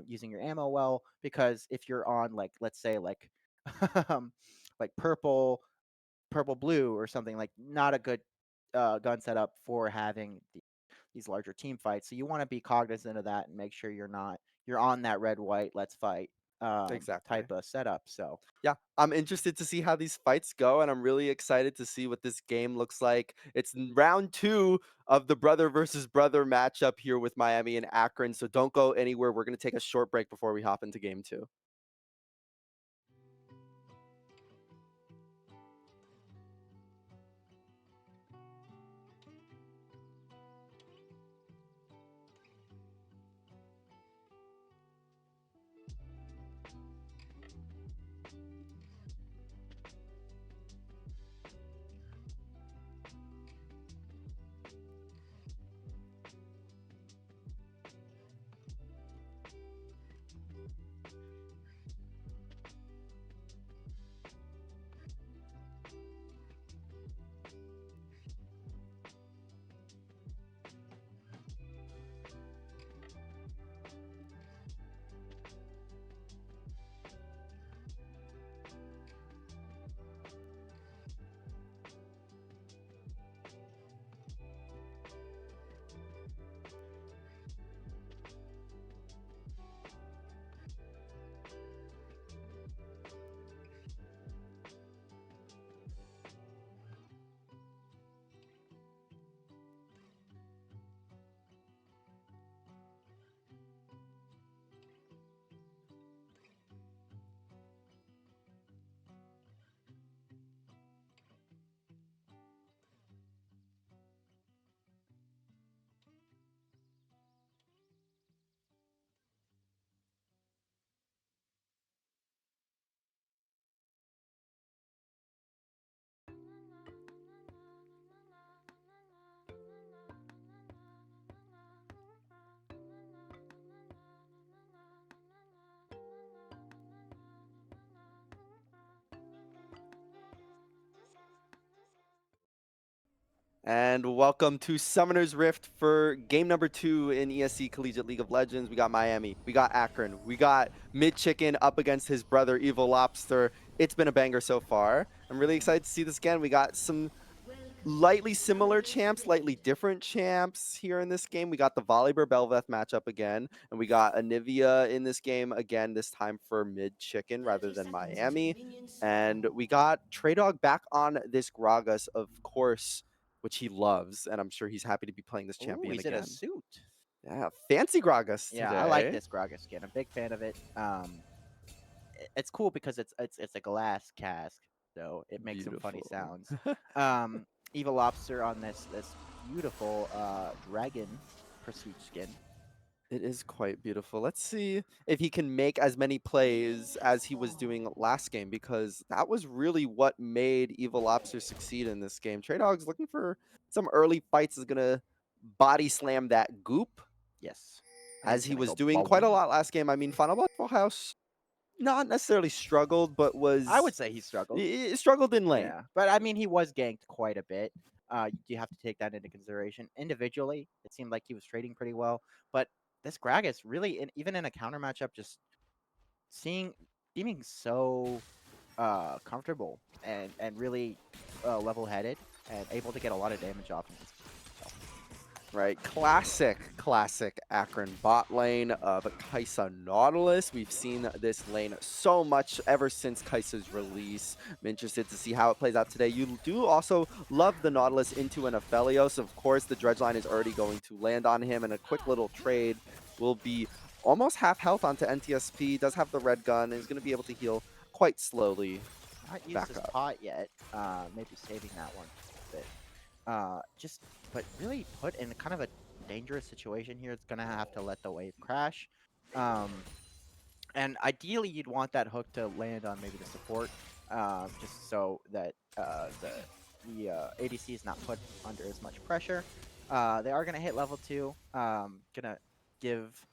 using your ammo well, because if you're on like let's say like like purple blue or something, like not a good gun setup for having these larger team fights. So you want to be cognizant of that and make sure you're on that red white let's fight Exactly. type of setup. So Yeah, I'm interested to see how these fights go, and I'm really excited to see what this game looks like. It's round two of the brother versus brother matchup here with Miami and Akron. So don't go anywhere. We're going to take a short break before we hop into game two. And welcome to Summoner's Rift for game number 2 in ESC Collegiate League of Legends. We got Miami, we got Akron, we got Mid Chicken up against his brother Evil Lobster. It's been a banger so far. I'm really excited to see this again. We got some lightly similar champs, slightly different champs here in this game. We got the Volibear Belveth matchup again, and we got Anivia in this game again, this time for Mid Chicken rather than Miami. And we got Trey Dog back on this Gragas, of course, which he loves, and I'm sure he's happy to be playing this Ooh, champion he's in a again. suit. Yeah, fancy Gragas Yeah, I like today. this Gragas skin. I'm a big fan of it. It's cool because it's a glass cask, so it makes some funny Beautiful. sounds. Um, Evil Lobster on this beautiful dragon prestige skin. It is quite beautiful. Let's see if he can make as many plays as he was doing last game, because that was really what made Evil Lobster succeed in this game. Trey Dog's looking for some early fights, is going to body slam that goop Yes, and as he's he gonna was go doing quite a bowling. lot last game. I mean, Final Battle House not necessarily struggled, but I would was say he struggled. struggled in lane. Yeah, but I mean, he was ganked quite a bit. You have to take that into consideration. Individually, it seemed like he was trading pretty well, but this Gragas really, even in a counter matchup, just seeing seeming so comfortable and really level headed and able to get a lot of damage off him. Right, classic Akron bot lane of Kaisa Nautilus. We've seen this lane so much ever since Kaisa's release. I'm interested to see how it plays out today. You do also love the Nautilus into an Aphelios. Of course, the Dredge line is already going to land on him, and a quick little trade will be almost half health onto NTSP. Does have the red gun, and is going to be able to heal quite slowly Not used back his up. pot yet. Maybe saving that one a bit. But really put in kind of a dangerous situation here. It's gonna have to let the wave crash. Um, and ideally, you'd want that hook to land on maybe the support, just so that the ADC is not put under as much pressure. They are gonna hit level 2. Gonna give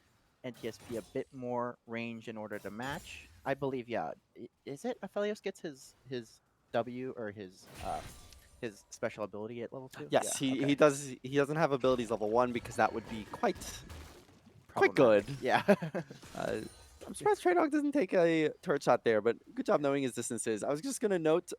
NTSP a bit more range in order to match. I believe, yeah. Is it Aphelios gets his W or his special ability at level 2? Yeah, Yes, he okay. does. He doesn't have abilities level 1 because that would be quite good. Problematic. Yeah. Uh, I'm surprised Trey Dog doesn't take a turret shot there, but good job knowing his distances. I was just gonna note,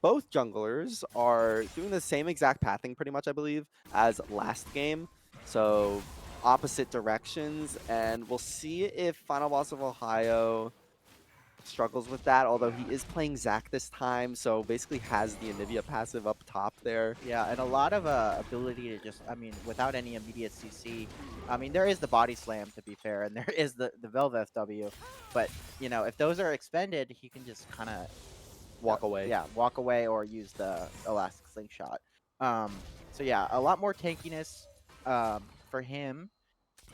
both junglers are doing the same exact pathing, pretty much, I believe, as last game. So opposite directions, and we'll see if Final Boss of Ohio struggles with that. Although he is playing Zac this time, so basically has the Anivia passive up top there. Yeah, and a lot of ability to just, I mean, without any immediate CC. I mean, there is the body slam, to be fair, and there is the Velvet W, but, if those are expended, he can just kind of, Walk away. yeah, walk away or use the elastic slingshot. Um, so yeah, a lot more tankiness for him,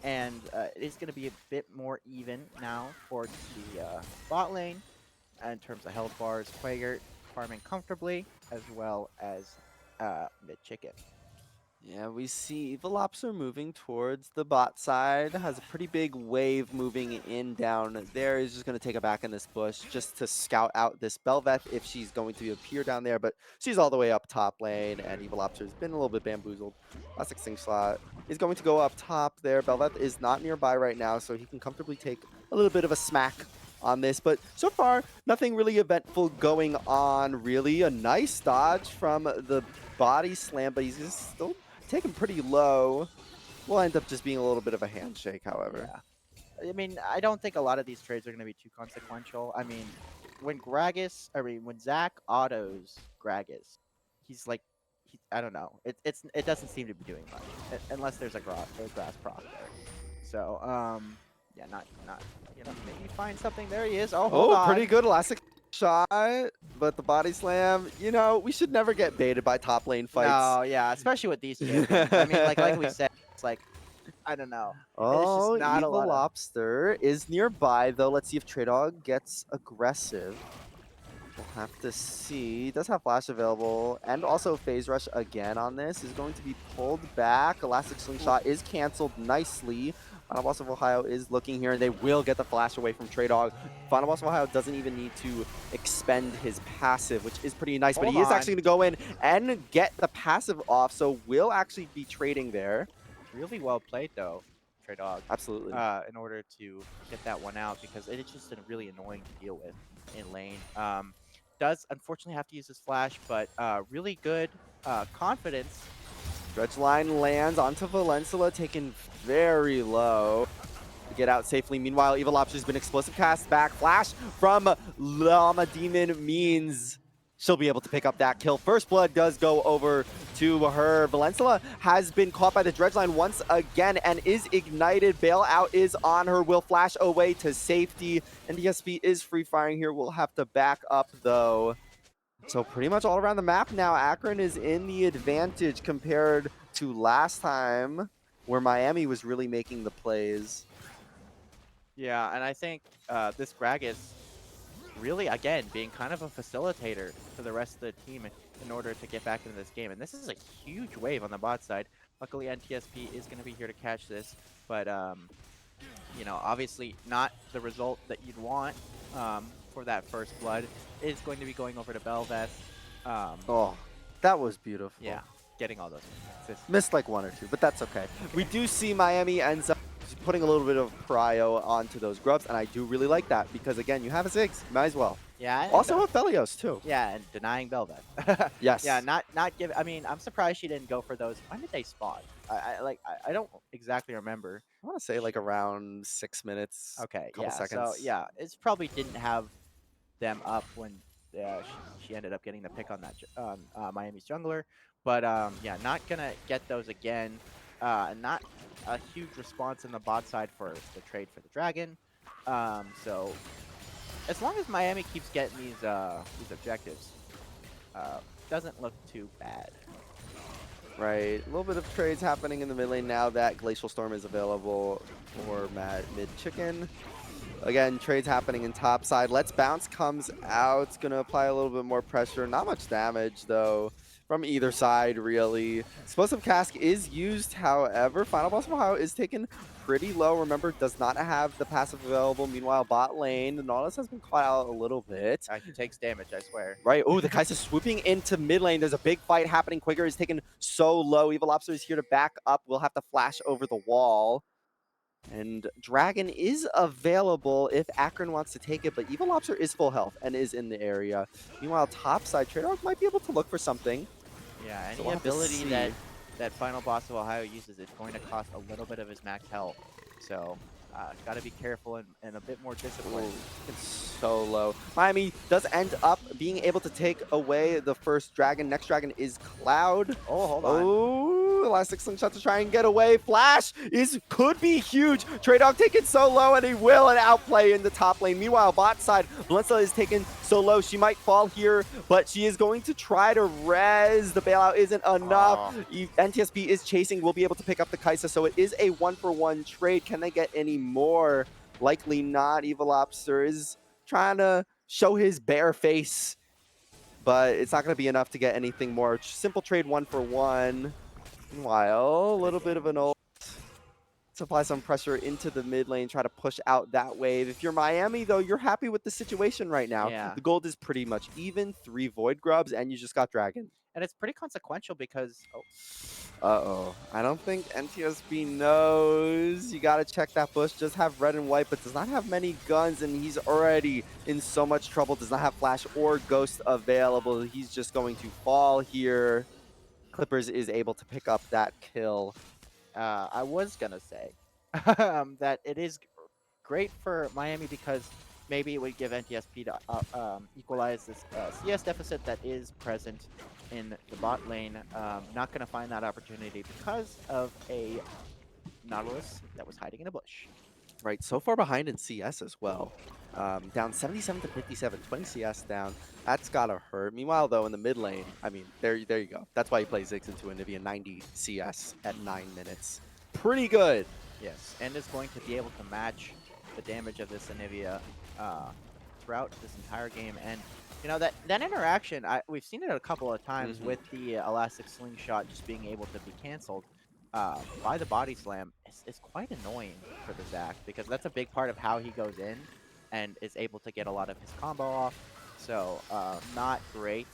and it is going to be a bit more even now towards the bot lane in terms of health bars. Quagert farming comfortably, as well as mid chicken. Yeah, we see Velops moving towards the bot side. Has a pretty big wave moving in down there. He's just going to take it back in this bush just to scout out this Belveth if she's going to appear down there. But she's all the way up top lane, and Evil Lobster's been a little bit bamboozled. Classic Sing Slot is going to go up top there. Belveth is not nearby right now, so he can comfortably take a little bit of a smack on this. But so far, nothing really eventful going on, really. A nice dodge from the body slam, but he's just still taken pretty low. Will end up just being a little bit of a handshake, however. Yeah. I mean, I don't think a lot of these trades are going to be too consequential. I mean, when Zach autos Gragas, he's like, I don't know. It doesn't seem to be doing much unless there's a grass proc there. So, yeah, not maybe find something. There he is. Oh, hold Oh, on. pretty good elastic shot, but the body slam, we should never get baited by top lane fights. No, yeah, especially with these champions. I mean, like we said, it's like, I don't know. It's just Oh, not a Evil lot of. Lobster is nearby, though. Let's see if Trey Dog gets aggressive. We'll have to see. Does have flash available, and also phase rush again on this is going to be pulled back. Elastic slingshot is canceled nicely. Final Boss of Ohio is looking here, and they will get the flash away from Trey Dog. Final Boss of Ohio doesn't even need to expend his passive, which is pretty nice, but Hold he is on. actually going to go in and get the passive off, so will actually be trading there. Really well played, though, Trey Dog, Absolutely. in order to get that one out because it is just really annoying to deal with in lane. Does unfortunately have to use his flash, but really good confidence. Dredge line lands onto Valencia, taken very low to get out safely. Meanwhile, Evil Lobster's been explosive cast back. Flash from Llama Demon means she'll be able to pick up that kill. First Blood does go over to her. Valencia has been caught by the Dredge line once again and is ignited. Bailout is on her. Will flash away to safety. And DSP is free firing here. We'll have to back up though. So pretty much all around the map now, Akron is in the advantage compared to last time where Miami was really making the plays. Yeah, and I think this Gragas really, again, being kind of a facilitator for the rest of the team in order to get back into this game. And this is a huge wave on the bot side. Luckily, NTSP is going to be here to catch this, but you know, obviously not the result that you'd want for that first blood. Is going to be going over to Belveth. Oh, that was beautiful. Yeah, getting all those assists. Missed like one or two, but that's okay. We do see Miami ends up putting a little bit of prio onto those grubs, and I do really like that because, again, you have a Ziggs. Might as well. Yeah. Also a Felios, too. Yeah, and denying Belveth. Yes. Yeah, not give. I mean, I'm surprised she didn't go for those. When did they spawn? I don't exactly remember. I want to say like around 6 minutes. Okay, couple yeah. seconds. So yeah, it's probably didn't have them up when she ended up getting the pick on that Miami's jungler. But yeah, not gonna get those again. Not a huge response in the bot side for the trade for the dragon. So as long as Miami keeps getting these objectives, doesn't look too bad. Right, a little bit of trades happening in the mid lane now that Glacial Storm is available for mid chicken. Again, trades happening in top side. Let's Bounce comes out. It's going to apply a little bit more pressure. Not much damage, though, from either side, really. Explosive Cask is used, however. Final Boss of Ohio is taken pretty low. Remember, does not have the passive available. Meanwhile, bot lane, the Nautilus has been caught out a little bit. He takes damage, I swear. Right. Oh, the Kai'Sa swooping into mid lane. There's a big fight happening. Quaker is taken so low. Evil Lobster is here to back up. We'll have to flash over the wall. And Dragon is available if Akron wants to take it, but Evil Lobster is full health and is in the area. Meanwhile, topside, Treyarch might be able to look for something. Yeah, any So we'll ability that Final Boss of Ohio uses is going to cost a little bit of his max health. So, got to be careful and a bit more disciplined. Ooh, it's so low. Miami does end up being able to take away the first dragon. Next dragon is Cloud. Oh, hold on. Oh, Elastic Slingshot to try and get away. Flash could be huge. Trey Dog taken so low, and he will an outplay in the top lane. Meanwhile, bot side, Valencia is taken so low. She might fall here, but she is going to try to res. The bailout isn't enough. NTSP is chasing. Will be able to pick up the Kai'Sa, so it is a 1-for-1 trade. Can they get any more? Likely not. Evil Lobster is trying to show his bare face, but it's not going to be enough to get anything more. Simple trade 1-for-1. Meanwhile, a little bit of an ult to apply some pressure into the mid lane, try to push out that wave. If you're Miami, though, you're happy with the situation right now. Yeah. The gold is pretty much even, 3 Void Grubs, and you just got Dragon. And it's pretty consequential because... Uh-oh. I don't think NTSB knows. You gotta check that bush. Does have red and white, but does not have many guns, and he's already in so much trouble. Does not have flash or ghost available. He's just going to fall here. Clippers is able to pick up that kill. I was going to say that it is great for Miami because maybe it would give NTSP to equalize this CS deficit that is present in the bot lane. Not going to find that opportunity because of a Nautilus that was hiding in a bush. Right, so far behind in CS as well. Down 77 to 57, 20 CS down. That's gotta hurt. Meanwhile, though, in the mid lane, I mean, there you go. That's why he plays Ziggs into Anivia 90 CS at 9 minutes. Pretty good. Yes, and is going to be able to match the damage of this Anivia throughout this entire game. And you know that interaction, we've seen it a couple of times with the elastic slingshot just being able to be canceled. by the body slam is quite annoying for the Zac because that's a big part of how he goes in and is able to get a lot of his combo off. So not great.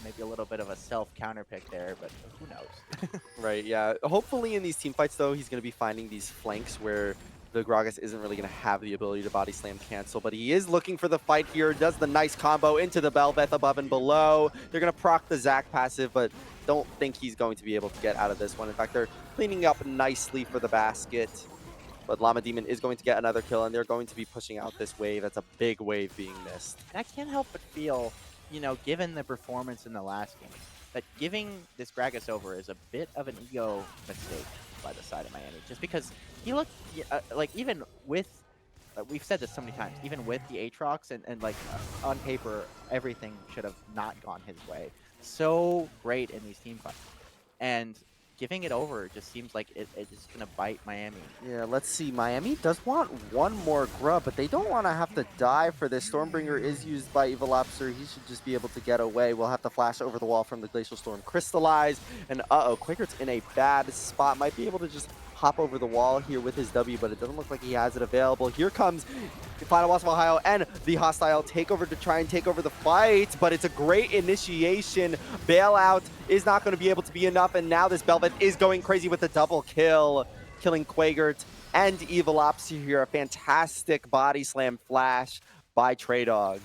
Maybe a little bit of a self counter pick there, but who knows? Right, yeah. Hopefully in these team fights, though, he's going to be finding these flanks where the Gragas isn't really going to have the ability to body slam cancel, but he is looking for the fight here, does the nice combo into the Belveth above and below. They're going to proc the Zac passive, but don't think he's going to be able to get out of this one. In fact, they're cleaning up nicely for the basket, but Llama Demon is going to get another kill, and they're going to be pushing out this wave. That's a big wave being missed. And I can't help but feel, given the performance in the last game, that giving this Gragas over is a bit of an ego mistake by the side of Miami. Just because he looked, like, even with, we've said this so many times, even with the Aatrox and like, on paper, everything should have not gone his way. So great in these team fights. And giving it over just seems like it's going to bite Miami. Yeah, let's see. Miami does want one more grub, but they don't want to have to die for this. Stormbringer is used by Evil Lobster. He should just be able to get away. We'll have to flash over the wall from the Glacial Storm Crystallize. And uh-oh, Quaker's in a bad spot. Might be able to just hop over the wall here with his W, but it doesn't look like he has it available. Here comes the Final Boss of Ohio and the hostile takeover to try and take over the fight, but it's a great initiation. Bailout is not going to be able to be enough, and now this Belveth is going crazy with a double kill, killing Quagert and Evil Ops here. A fantastic body slam flash by Trey Dog.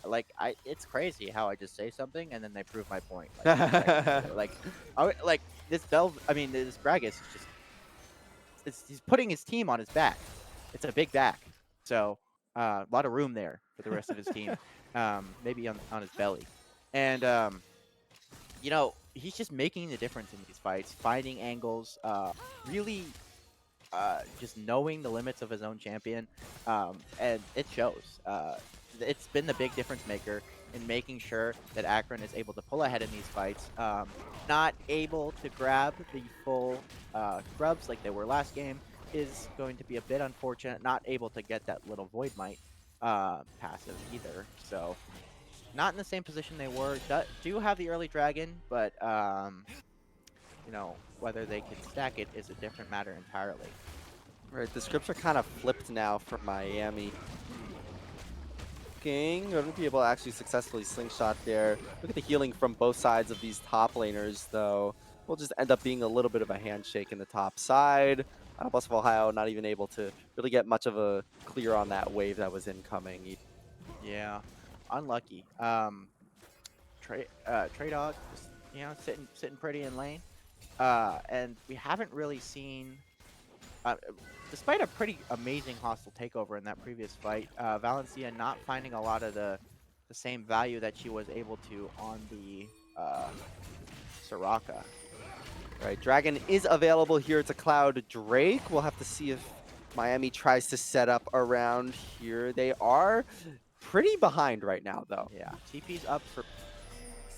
Like, it's crazy how I just say something and then they prove my point. Like this this Gragas is just, he's putting his team on his back. It's a big back, so a lot of room there for the rest of his team. Maybe on his belly, and he's just making the difference in these fights, finding angles, really just knowing the limits of his own champion, and it shows. It's been the big difference maker in making sure that Akron is able to pull ahead in these fights. Not able to grab the full grubs like they were last game is going to be a bit unfortunate. Not able to get that little Void Might passive either. So not in the same position they were. Do have the early dragon, but whether they can stack it is a different matter entirely. Right, the scripts are kind of flipped now for Miami. Going to be able to actually successfully slingshot there. Look at the healing from both sides of these top laners, though. Will just end up being a little bit of a handshake in the top side. Bus of Ohio not even able to really get much of a clear on that wave that was incoming. Yeah, unlucky. Trey Dog just sitting pretty in lane, and we haven't really seen. Despite a pretty amazing hostile takeover in that previous fight, Valencia not finding a lot of the same value that she was able to on the Soraka. Right, Dragon is available here. It's a Cloud Drake. We'll have to see if Miami tries to set up around here. They are pretty behind right now, though. Yeah, TP's up for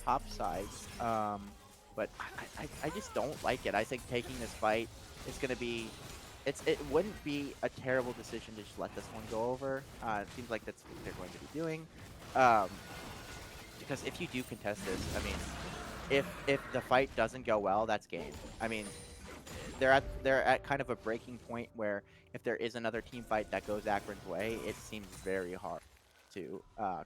top sides, but I just don't like it. I think taking this fight is going to be... It wouldn't be a terrible decision to just let this one go over. It seems like that's what they're going to be doing. Because if you do contest this, I mean, if the fight doesn't go well, that's game. I mean, they're at kind of a breaking point where if there is another team fight that goes Akron's way, it seems very hard to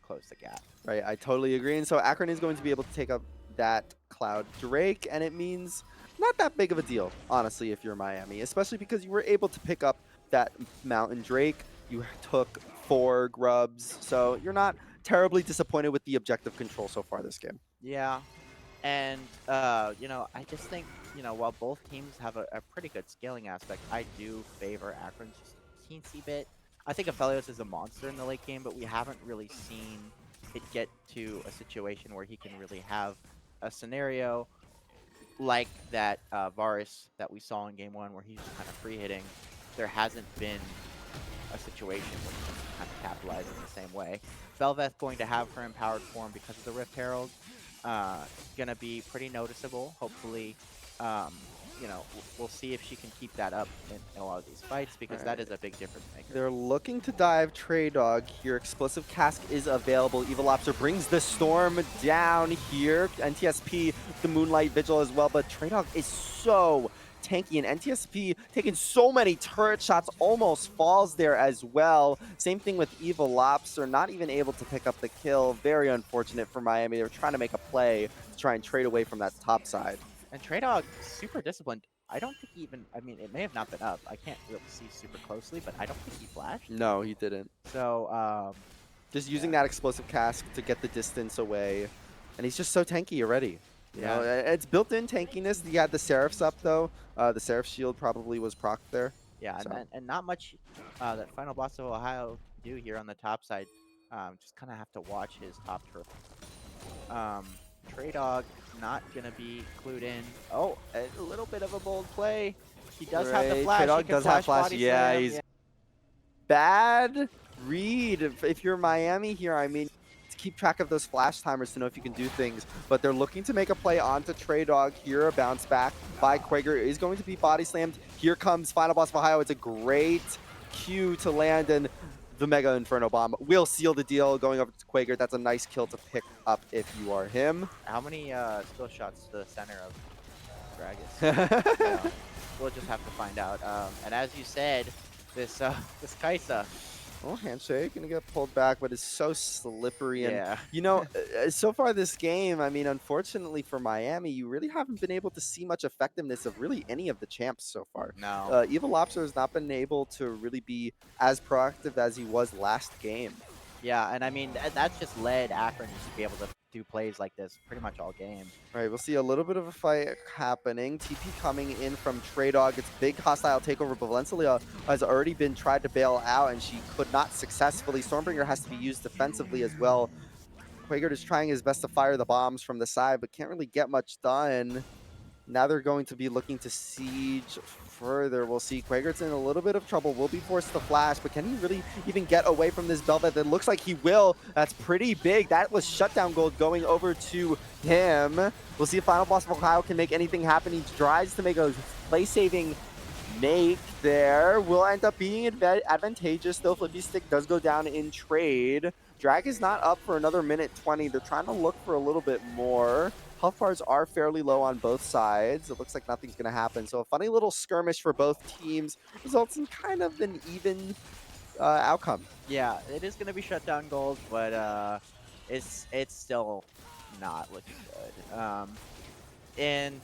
close the gap. Right, I totally agree. And so Akron is going to be able to take up that Cloud Drake, and it means not that big of a deal, honestly, if you're Miami, especially because you were able to pick up that Mountain Drake. You took 4 grubs, so you're not terribly disappointed with the objective control so far this game. Yeah, and, I just think, while both teams have a pretty good scaling aspect, I do favor Akron just a teensy bit. I think Aphelios is a monster in the late game, but we haven't really seen it get to a situation where he can really have a scenario like that Varus that we saw in game 1 where he's just kind of free hitting. There hasn't been a situation where he can kind of capitalize in the same way. Belveth going to have her empowered form because of the Rift Herald. Gonna be pretty noticeable. Hopefully we'll see if she can keep that up in a lot of these fights because that Alright. is a big difference maker. They're looking to dive Trey Dog here. Explosive Cask is available. Evil Lobster brings the storm down here. NTSP, the Moonlight Vigil as well, but Trey Dog is so tanky, and NTSP taking so many turret shots, almost falls there as well. Same thing with Evil Lobster, not even able to pick up the kill. Very unfortunate for Miami. They were trying to make a play to try and trade away from that top side. And Trey Dog, super disciplined. I don't think he even, I mean, it may have not been up. I can't really see super closely, but I don't think he flashed. No, he didn't. So, Just using that explosive cask to get the distance away. And he's just so tanky already. You know, it's built-in tankiness. You had the Seraphs up, though. The Seraph shield probably was procced there. yeah, So. and not much that final boss of Ohio can do here on the top side. Just kind of have to watch his top turret. Trey Dog not going to be clued in. Oh, a little bit of a bold play. He does have the flash. Trey Dog does have flash. Body Yeah, slam. he's bad read. If you're Miami here, I mean, to keep track of those flash timers to know if you can do things. But they're looking to make a play onto Trey Dog here. A bounce back by Quaker is going to be body slammed. Here comes Final Boss of Ohio. It's a great cue to land, and the Mega Inferno Bomb will seal the deal going over to Quaker. That's a nice kill to pick up if you are him. How many skill shots to the center of Gragas? We'll just have to find out. And as you said, this Kaisa. Oh, handshake, gonna get pulled back, but it's so slippery. And, Yeah. you know, so far this game, I mean, unfortunately for Miami, you really haven't been able to see much effectiveness of really any of the champs so far. No. Evil Lobster has not been able to really be as proactive as he was last game. Yeah, and I mean, that's just led Akron just to be able to do plays like this pretty much all game. All right, we'll see a little bit of a fight happening. TP coming in from Trey Dog. It's big hostile takeover, but Valencia has already been tried to bail out, and she could not successfully. Stormbringer has to be used defensively as well. Quaker is trying his best to fire the bombs from the side, but can't really get much done. Now they're going to be looking to siege further. We'll see. Quaker's in a little bit of trouble. Will be forced to flash, but can he really even get away from this Belvet? It looks like he will. That's pretty big. That was shutdown gold going over to him. We'll see if Final Boss of Ohio can make anything happen. He tries to make a play-saving make there. Will end up being advantageous. Still, Flippy Stick does go down in trade. Drag is not up for another minute 20. They're trying to look for a little bit more. Health bars are fairly low on both sides. It looks like nothing's going to happen. So a funny little skirmish for both teams results in kind of an even outcome. Yeah, it is going to be shutdown gold, but it's still not looking good. And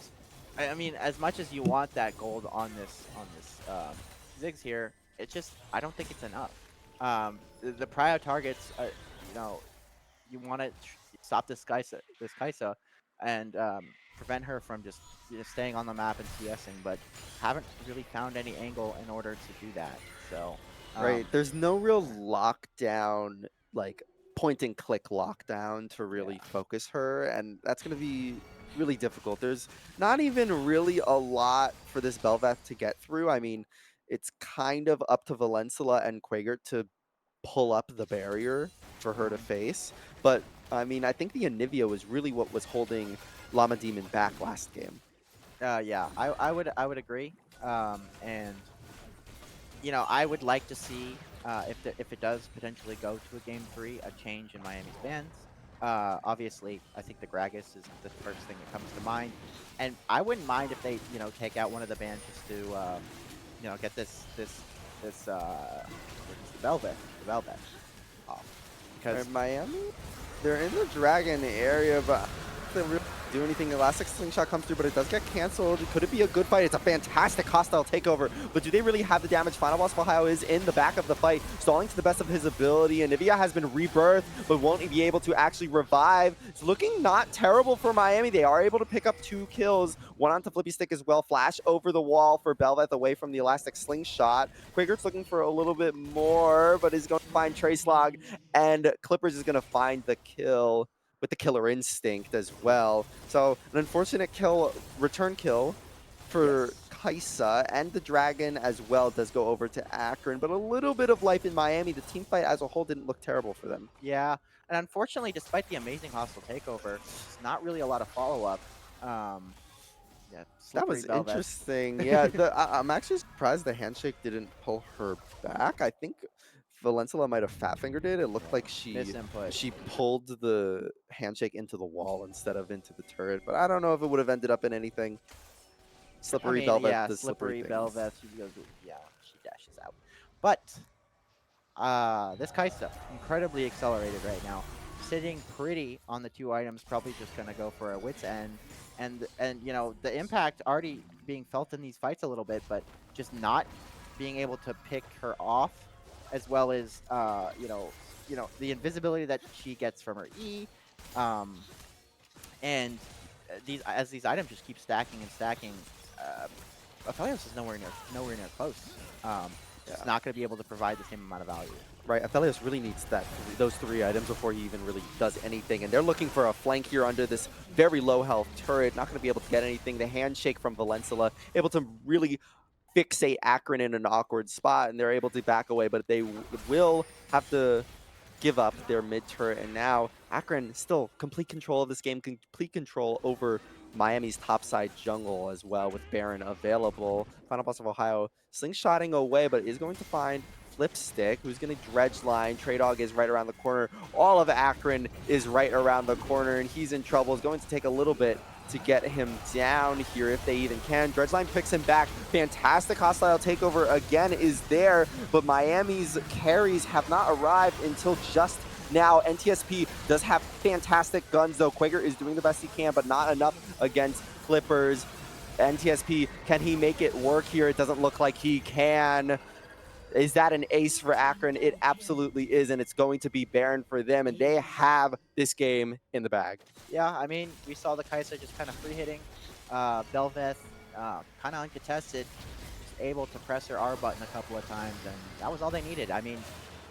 I mean, as much as you want that gold on this Ziggs here, it's just I don't think it's enough. The prio targets, you want to stop this Kaisa, and prevent her from just staying on the map and CSing, but haven't really found any angle in order to do that. So right, there's no real lockdown, like point and click lockdown to really focus her, and that's going to be really difficult. There's not even really a lot for this Belveth to get through. I mean, it's kind of up to Valencia and Quaker to pull up the barrier for her to face, but I mean, I think the Anivia was really what was holding Llama Demon back last game. Yeah, I would agree. And you know, I would like to see if it does potentially go to a game 3, a change in Miami's bans. Obviously, I think the Gragas is the first thing that comes to mind, and I wouldn't mind if they take out one of the bans just to get this Velvet off. Because Miami, they're in the Dragon area, but they really do anything. Elastic Slingshot comes through, but it does get canceled. Could it be a good fight? It's a fantastic hostile takeover, but do they really have the damage? Final Boss of Ohio is in the back of the fight, stalling to the best of his ability, and Nivea has been rebirthed, but won't be able to actually revive. It's looking not terrible for Miami. They are able to pick up 2 kills, one onto Flippy Stick as well. Flash over the wall for Belveth away from the Elastic Slingshot. Quaker's looking for a little bit more, but is going to find Trace Log, and Clippers is going to find the kill with the Killer Instinct as well. So an unfortunate return kill for Kaisa, and the Dragon as well does go over to Akron, but a little bit of life in Miami. The team fight as a whole didn't look terrible for them. Yeah, and unfortunately, despite the amazing hostile takeover, it's not really a lot of follow-up. Yeah, That slippery was Belveth. interesting. Yeah, I'm actually surprised the handshake didn't pull her back. I think Valencia might have fat fingered it. It looked Yeah, like misinput. she pulled the handshake into the wall instead of into the turret. But I don't know if it would have ended up in anything. I Slippery mean, Velvet yeah, does slippery slippery things. Belveth. She goes, yeah, she dashes out. But this Kaisa, incredibly accelerated right now, sitting pretty on the 2 items, probably just gonna go for a wit's end, and you know the impact already being felt in these fights a little bit, but just not being able to pick her off, as well as the invisibility that she gets from her um, and these items just keep stacking and stacking. Uh, Aphelios is nowhere near close. Just Yeah. not going to be able to provide the same amount of value. Right, Aphelios really needs those 3 items before he even really does anything, and they're looking for a flank here under this very low health turret, not going to be able to get anything. The handshake from Valencia, able to really fixate Akron in an awkward spot, and they're able to back away, but they will have to give up their mid turret, and now Akron still complete control of this game, complete control over Miami's topside jungle as well, with Baron available. Final Boss of Ohio slingshotting away, but is going to find Flipstick, who's going to dredge line. Trey Dog is right around the corner. All of Akron is right around the corner, and he's in trouble. It's going to take a little bit to get him down here if they even can. Dredgeline picks him back. Fantastic hostile takeover again is there, but Miami's carries have not arrived until just now. NTSP does have fantastic guns, though. Quaker is doing the best he can, but not enough against Flippers. NTSP, can he make it work here? It doesn't look like he can. Is that an ace for Akron? It absolutely is, and it's going to be Baron for them, and they have this game in the bag. Yeah, I mean, we saw the Kaisa just kind of free hitting. Belveth, kind of uncontested, just able to press her R button a couple of times, and that was all they needed. I mean,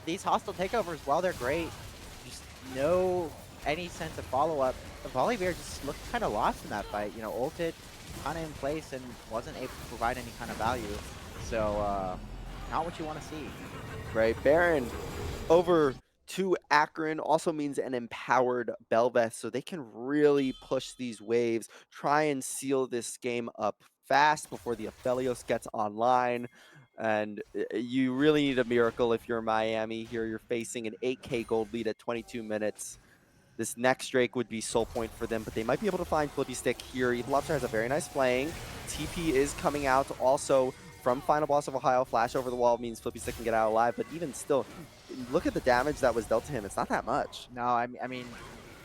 these hostile takeovers, while they're great, just no any sense of follow up. Volibear just looked kind of lost in that fight. You know, ulted kind of in place and wasn't able to provide any kind of value. So, not what you want to see. Right, Baron over to Akron also means an empowered Belveth, so they can really push these waves, try and seal this game up fast before the Aphelios gets online. And you really need a miracle if you're Miami here. You're facing an 8K gold lead at 22 minutes. This next Drake would be soul point for them, but they might be able to find Flippy Stick here. Evil Lobster has a very nice flank. TP is coming out also from Final Boss of Ohio. Flash over the wall means Flippy Stick can get out alive, but even still, look at the damage that was dealt to him. It's not that much. No, I mean,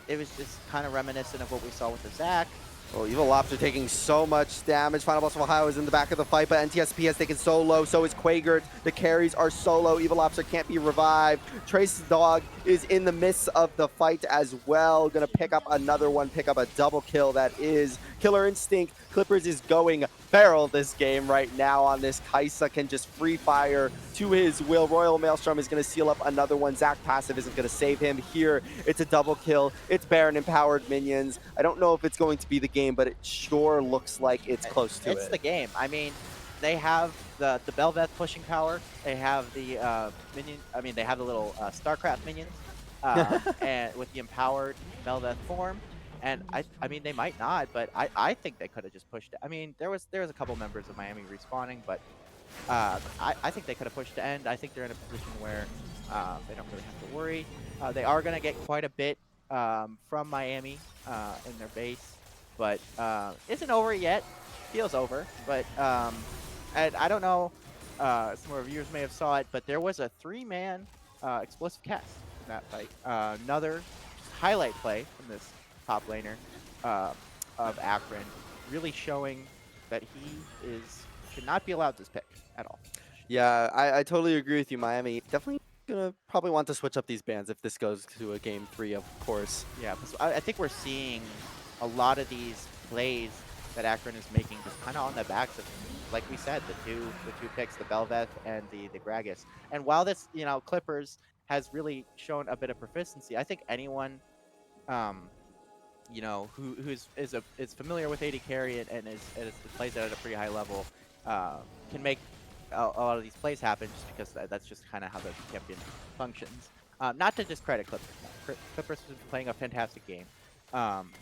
it was just kind of reminiscent of what we saw with the Zac. Oh, Evil Lobster taking so much damage. Final Boss of Ohio is in the back of the fight, but NTSP has taken so low. So is Quagert. The carries are solo. Evil Lobster can't be revived. Trace's Dog is in the midst of the fight as well. Gonna pick up another one, pick up a double kill. That is Killer Instinct. Clippers is going feral this game right now on this. Kaisa can just free fire to his will. Royal Maelstrom is going to seal up another one. Zac passive isn't going to save him here. It's a double kill. It's Baron empowered minions. I don't know if it's going to be the game, but it sure looks like it's close to It's it. the game. I mean, they have the Belveth pushing power. They have the minion. I mean, they have the little StarCraft minions, and with the empowered Belveth form. And I mean, they might not, but I think they could have just pushed it. I mean, there was a couple members of Miami respawning, but I think they could have pushed to end. I think they're in a position where they don't really have to worry. They are going to get quite a bit from Miami in their base, but isn't over yet. Feels over, but and I don't know. Some of our viewers may have saw it, but there was a 3-man explosive cast in that fight. Another highlight play from this top laner uh, of Akron, really showing that he should not be allowed this pick at all. Yeah, I totally agree with you, Miami. Definitely gonna probably want to switch up these bans if this goes to a game 3, of course. Yeah, because I think we're seeing a lot of these plays that Akron is making just kind of on the backs of, like we said, the two picks, the Belveth and the Gragas. And while this, Clippers has really shown a bit of proficiency, I think anyone, um, who is familiar with AD carry and plays it at a pretty high level, can make a lot of these plays happen just because that's just kind of how the champion functions. Not to discredit Clippers. No. Clippers has been playing a fantastic game.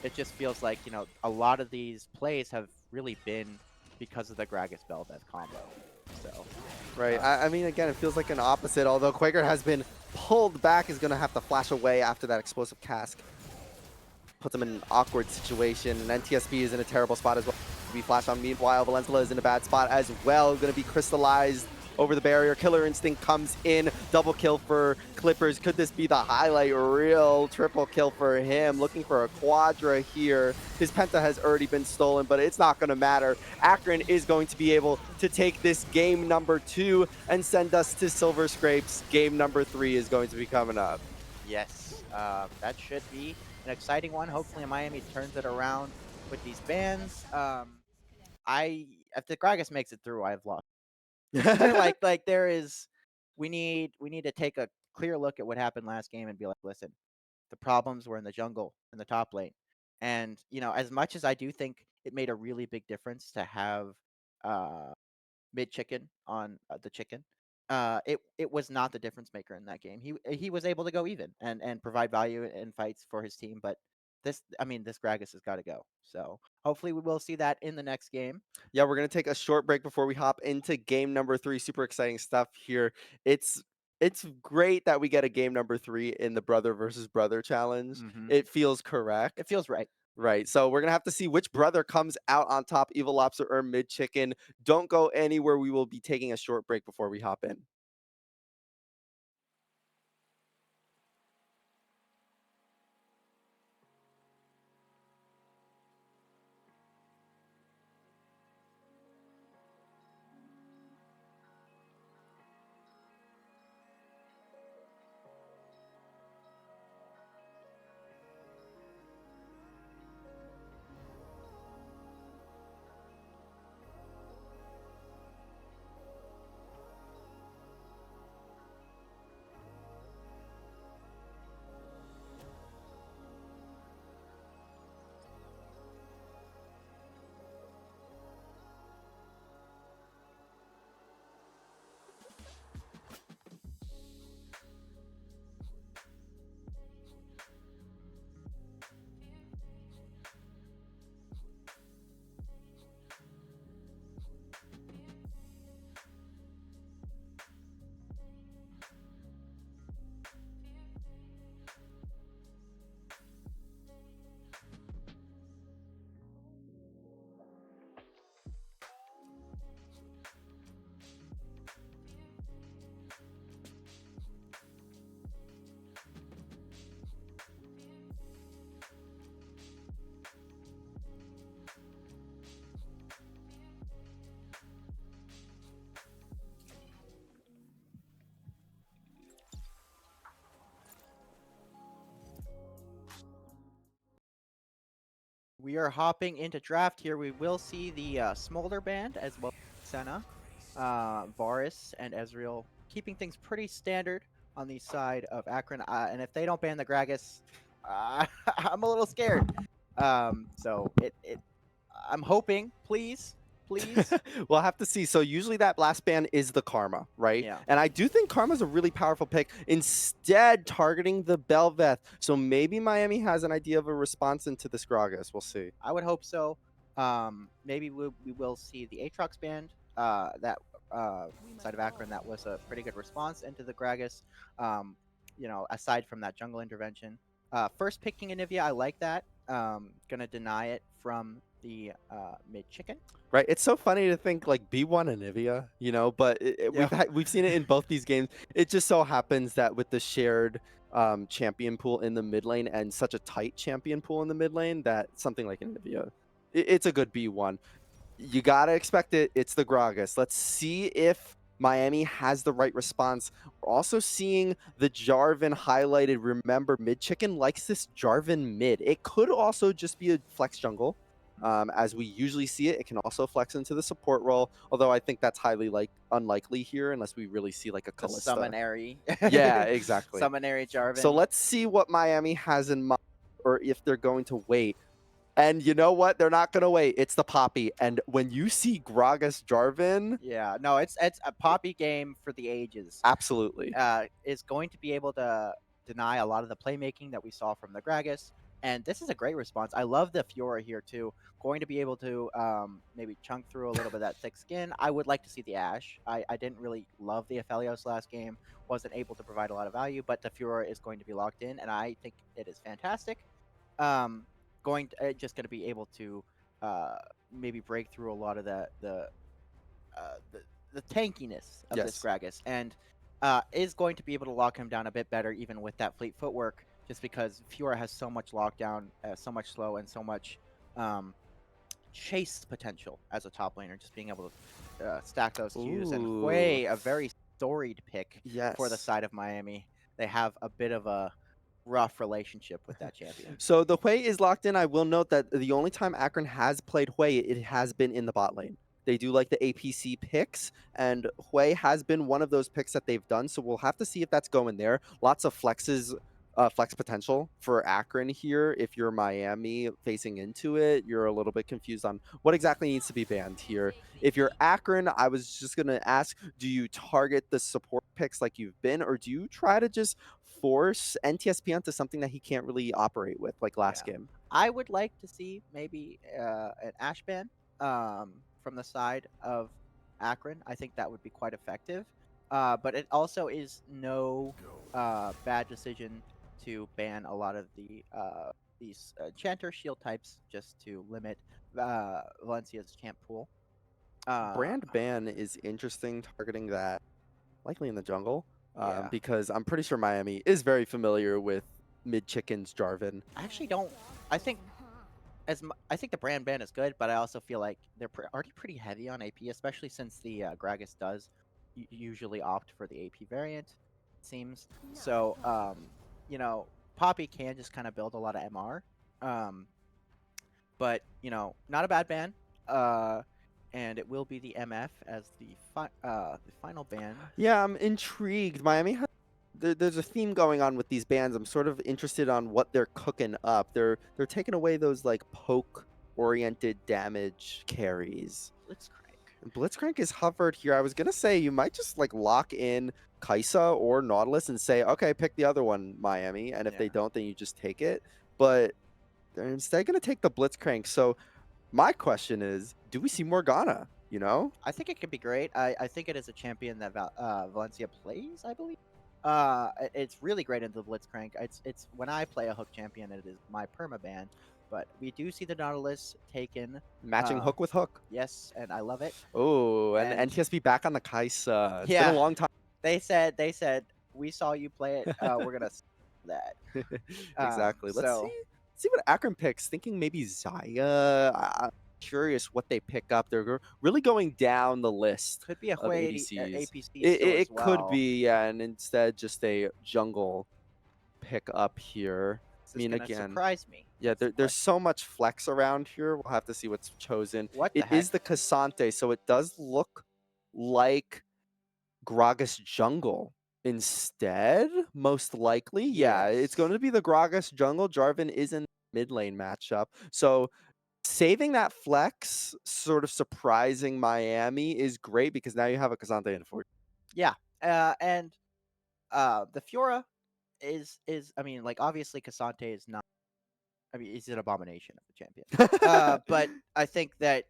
It just feels like a lot of these plays have really been because of the Gragas Bel'Veth combo. So, Right. uh, I mean, again, it feels like an opposite, although Quaker has been pulled back, is going to have to flash away after that explosive cask. Puts him in an awkward situation, and NTSB is in a terrible spot as well. Be flashed on. Meanwhile, Valenzela is in a bad spot as well. Going to be crystallized over the barrier. Killer Instinct comes in. Double kill for Clippers. Could this be the highlight reel? Triple kill for him. Looking for a quadra here. His penta has already been stolen, but it's not going to matter. Akron is going to be able to take this game number 2 and send us to Silver Scrapes. Game number 3 is going to be coming up. yes, that should be an exciting one. Hopefully, Miami turns it around with these bans. If the Gragas makes it through, I've lost. Like there is, we need to take a clear look at what happened last game and be like, listen, the problems were in the jungle in the top lane, and as much as I do think it made a really big difference to have uh mid chicken on the chicken. It was not the difference maker in that game. He was able to go even and provide value in fights for his team, but this Gragas has got to go. So hopefully we will see that in the next game. Yeah, we're gonna take a short break before we hop into game number 3. Super exciting stuff here. It's it's great that we get a game number 3 in the brother versus brother challenge. Hmm. It feels It correct. feels right. Right. So we're gonna have to see which brother comes out on top, Evil Lobster or Mid Chicken. Don't go anywhere. We will be taking a short break before we hop in. We are hopping into draft here. We will see the Smolder band as well as Senna, Varus, and Ezreal keeping things pretty standard on the side of Akron. And if they don't ban the Gragas, I'm a little scared. So I'm hoping, please, please. We'll have to see. So usually that last ban is the Karma, right? Yeah, And I do think Karma's a really powerful pick. Instead, targeting the Bel'Veth. So maybe Miami has an idea of a response into this Gragas. We'll see. I would hope so. Maybe we will see the Aatrox band. That side of Akron, that was a pretty good response into the Gragas. Aside from that jungle intervention. First picking Anivia, I like that. Gonna deny it from the mid chicken. Right, it's so funny to think like B1 Anivia, but Yeah. we've seen it in both these games. It just so happens that with the shared champion pool in the mid lane and such a tight champion pool in the mid lane, that something like Anivia, it's a good B1. You gotta expect it. It's the Gragas. Let's see if Miami has the right response. We're also seeing the Jarvan highlighted. Remember, mid chicken likes this Jarvan mid. It could also just be a flex jungle. As we usually see it, it can also flex into the support role. Although I think that's highly unlikely here, unless we really see like a The Kalista. summonary. Yeah, exactly. Summonary Jarvan. So let's see what Miami has in mind, or if they're going to wait. And you know what? They're not going to wait. It's the Poppy. And when you see Gragas Jarvan, Yeah, no, it's a Poppy game for the ages. absolutely. Is going to be able to deny a lot of the playmaking that we saw from the Gragas. And this is a great response. I love the Fiora here too. Going to be able to maybe chunk through a little bit of that thick skin. I would like to see the Ash. I didn't really love the Aphelios last game. Wasn't able to provide a lot of value, but the Fiora is going to be locked in, and I think it is fantastic. Um, just going to be able to uh, maybe break through a lot of the tankiness of this Yes. Gragas, and is going to be able to lock him down a bit better, even with that fleet footwork, just because Fiora has so much lockdown, so much slow, and so much um, chase potential as a top laner, just being able to stack those Qs. And Ooh. Hui, a very storied pick for the Yes. side of Miami. They have a bit of a rough relationship with that champion. So the Hui is locked in. I will note that the only time Akron has played Hui, it has been in the bot lane. They do like the APC picks, and Hui has been one of those picks that they've done. So we'll have to see if that's going there. Lots of flex potential for Akron here. If you're Miami facing into it, you're a little bit confused on what exactly needs to be banned here. If you're Akron, I was just gonna ask, do you target the support picks like you've been, or do you try to just force NTSP onto something that he can't really operate with, like Yeah. last game? I would like to see maybe an Ash ban from the side of Akron. I think that would be quite effective. But it also is no bad decision to ban a lot of these Chanter Shield types just to limit Valencia's champ pool. Uh, Brand ban is interesting, targeting that likely in the jungle, yeah. because I'm pretty sure Miami is very familiar with mid chickens Jarvan. I actually don't. I think I think the brand ban is good, but I also feel like they're already pretty heavy on AP, especially since the Gragas does usually opt for the AP variant. It seems so. Poppy can just kind of build a lot of MR, um, but not a bad ban. Uh, and it will be the MF as the final ban. Yeah, I'm intrigued. Miami has there's a theme going on with these bands. I'm sort of interested on what they're cooking up. They're taking away those like poke oriented damage carries. Blitzcrank. Blitzcrank is hovered here. I was gonna say you might just like lock in Kaisa or Nautilus and say, okay, pick the other one, Miami. And if Yeah. they don't, then you just take it. But they're instead gonna take the Blitzcrank. So my question is, do we see Morgana? You know? I think it could be great. I think it is a champion that Valencia plays, I believe. It's really great into the Blitzcrank. It's when I play a hook champion, it is my perma ban. But we do see the Nautilus taken. Matching Uh, hook with hook. yes, and I love it. Oh, and And NTSB back on the Kaisa. It's been a yeah, long time. they said we saw you play it. We're gonna that. Exactly. Let's So see what Akron picks. Thinking maybe Zaya. I'm curious what they pick up. They're really going down the list could be a of Hue ADCs. APC It, still it, as it could well. be, yeah, and instead just a jungle pick up here. This I is mean, gonna again, surprise me. yeah, Is the there's question. so much flex around here. We'll have to see what's chosen. What the It heck? is the Cassante, so it does look like Gragas jungle instead, most likely. Yeah, it's Yes. going to be the Gragas jungle. Jarvan is in mid lane matchup. So saving that flex, sort of surprising Miami is great because now you have a Cassante in for you. Yeah. And the Fiora is I mean, like obviously Cassante is not. I mean, he's an abomination of a champion. But I think that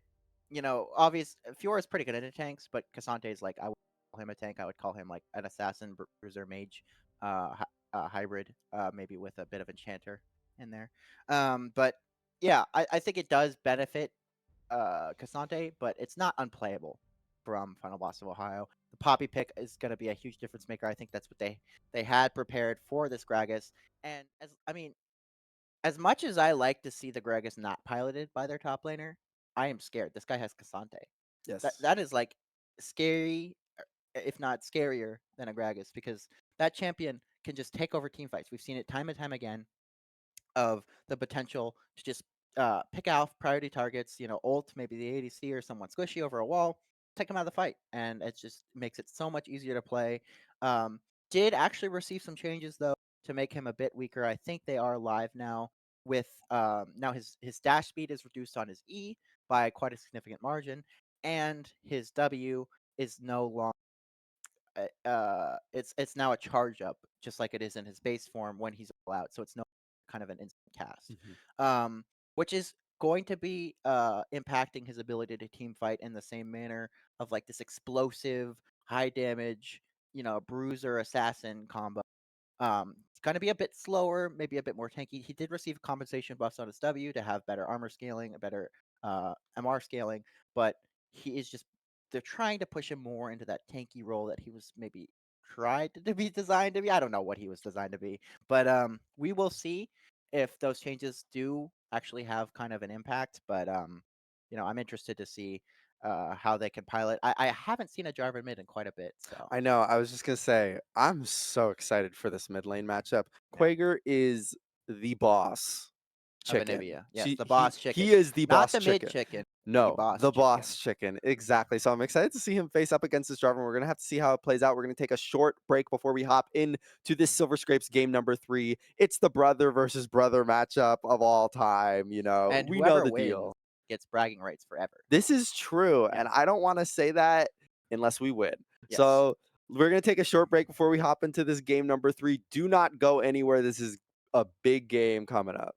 obvious Fiora is pretty good at tanks, but Cassante is like I would call him a tank. I would call him like an assassin, bruiser, mage, hybrid, maybe with a bit of enchanter in there. But yeah, I think it does benefit Cassante, but it's not unplayable from Final Boss of Ohio. The Poppy pick is going to be a huge difference maker. I think that's what they had prepared for this Gragas. And as much as I like to see the Gragas not piloted by their top laner, I am scared. This guy has Cassante. That Yes. that is like scary, if not scarier than a Gragas, because that champion can just take over team fights. We've seen it time and time again of the potential to just pick out priority targets, ult maybe the ADC or someone squishy over a wall, take them out of the fight, and it just makes it so much easier to play. Um, did actually receive some changes though to make him a bit weaker. I think they are live now with now his dash speed is reduced on his E by quite a significant margin, and his W is no longer it's now a charge up, just like it is in his base form when he's all out. So it's no kind of an instant cast, Mhm. which is going to be impacting his ability to team fight in the same manner of like this explosive, high damage, bruiser assassin combo. It's going to be a bit slower, maybe a bit more tanky. He did receive compensation buffs on his W to have better armor scaling, a better MR scaling, but he is just they're trying to push him more into that tanky role that he was maybe tried to be designed to be. I don't know what he was designed to be, but we will see if those changes do actually have kind of an impact. But I'm interested to see how they can pilot. I haven't seen a Jarvan mid in quite a bit, so I know. I was just gonna say, I'm so excited for this mid lane matchup. yeah. Quager is the boss Of chicken. Anivia. Yes, She the he boss chicken. he is the Not boss the mid chicken. chicken, the No, boss the chicken. boss chicken. Exactly. So I'm excited to see him face up against this driver. We're gonna have to see how it plays out. We're gonna take a short break before we hop in to this Silver Scrapes game number 3. It's the brother versus brother matchup of all time. And We know whoever the wins deal. gets bragging rights forever. This is true, Yeah. and I don't want to say that unless we win. Yes. So we're gonna take a short break before we hop into this game number 3. Do not go anywhere. This is a big game coming up.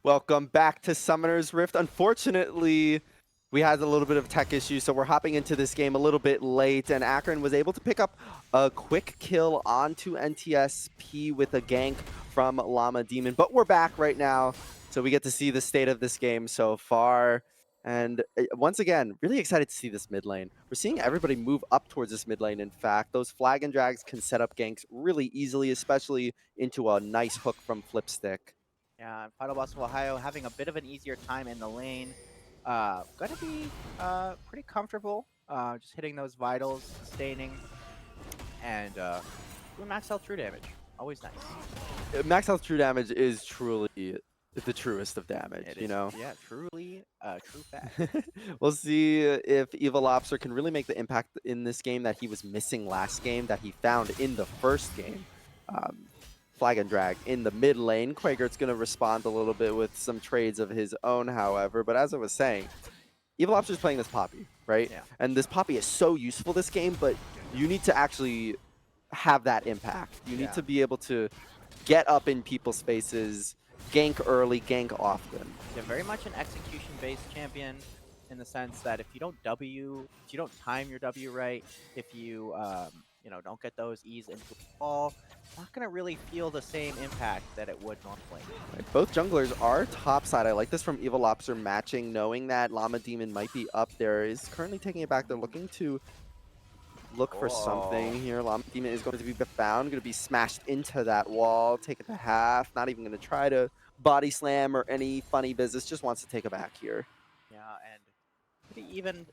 Welcome back to Summoner's Rift. Unfortunately, we had a little bit of tech issue, so we're hopping into this game a little bit late, and Akron was able to pick up a quick kill onto NTSP with a gank from Llama Demon. But we're back right now, so we get to see the state of this game so far. And once again, really excited to see this mid lane. We're seeing everybody move up towards this mid lane, in fact. Those flag and drags can set up ganks really easily, especially into a nice hook from Flipstick. Yeah, Final Boss of Ohio having a bit of an easier time in the lane. Gonna be pretty comfortable. Just hitting those vitals, sustaining, and doing max health true damage. Always nice. Max health true damage is truly the truest of damage, It you is, know? yeah, truly true fact. We'll see if Evil Lobster can really make the impact in this game that he was missing last game, that he found in the first game. Um, Flag and drag in the mid lane. Quakert's going to respond a little bit with some trades of his own, however. But as I was saying, Evil Lobster's playing this Poppy, right? Yeah. And this Poppy is so useful this game, but you need to actually have that impact. You need to be able to get up in people's faces, gank early, gank often. Yeah, very much an execution-based champion in the sense that if you don't if you don't time your W right, if you don't get those E's into the ball, it's not gonna really feel the same impact that it would normally. Right, both junglers are topside. I like this from Evil Lobster matching, knowing that Llama Demon might be up there. Is currently taking it back. They're looking to look for something here. Llama Demon is going to be found, going to be smashed into that wall, take it to half, not even going to try to body slam or any funny business, just wants to take it back here. Yeah, and pretty even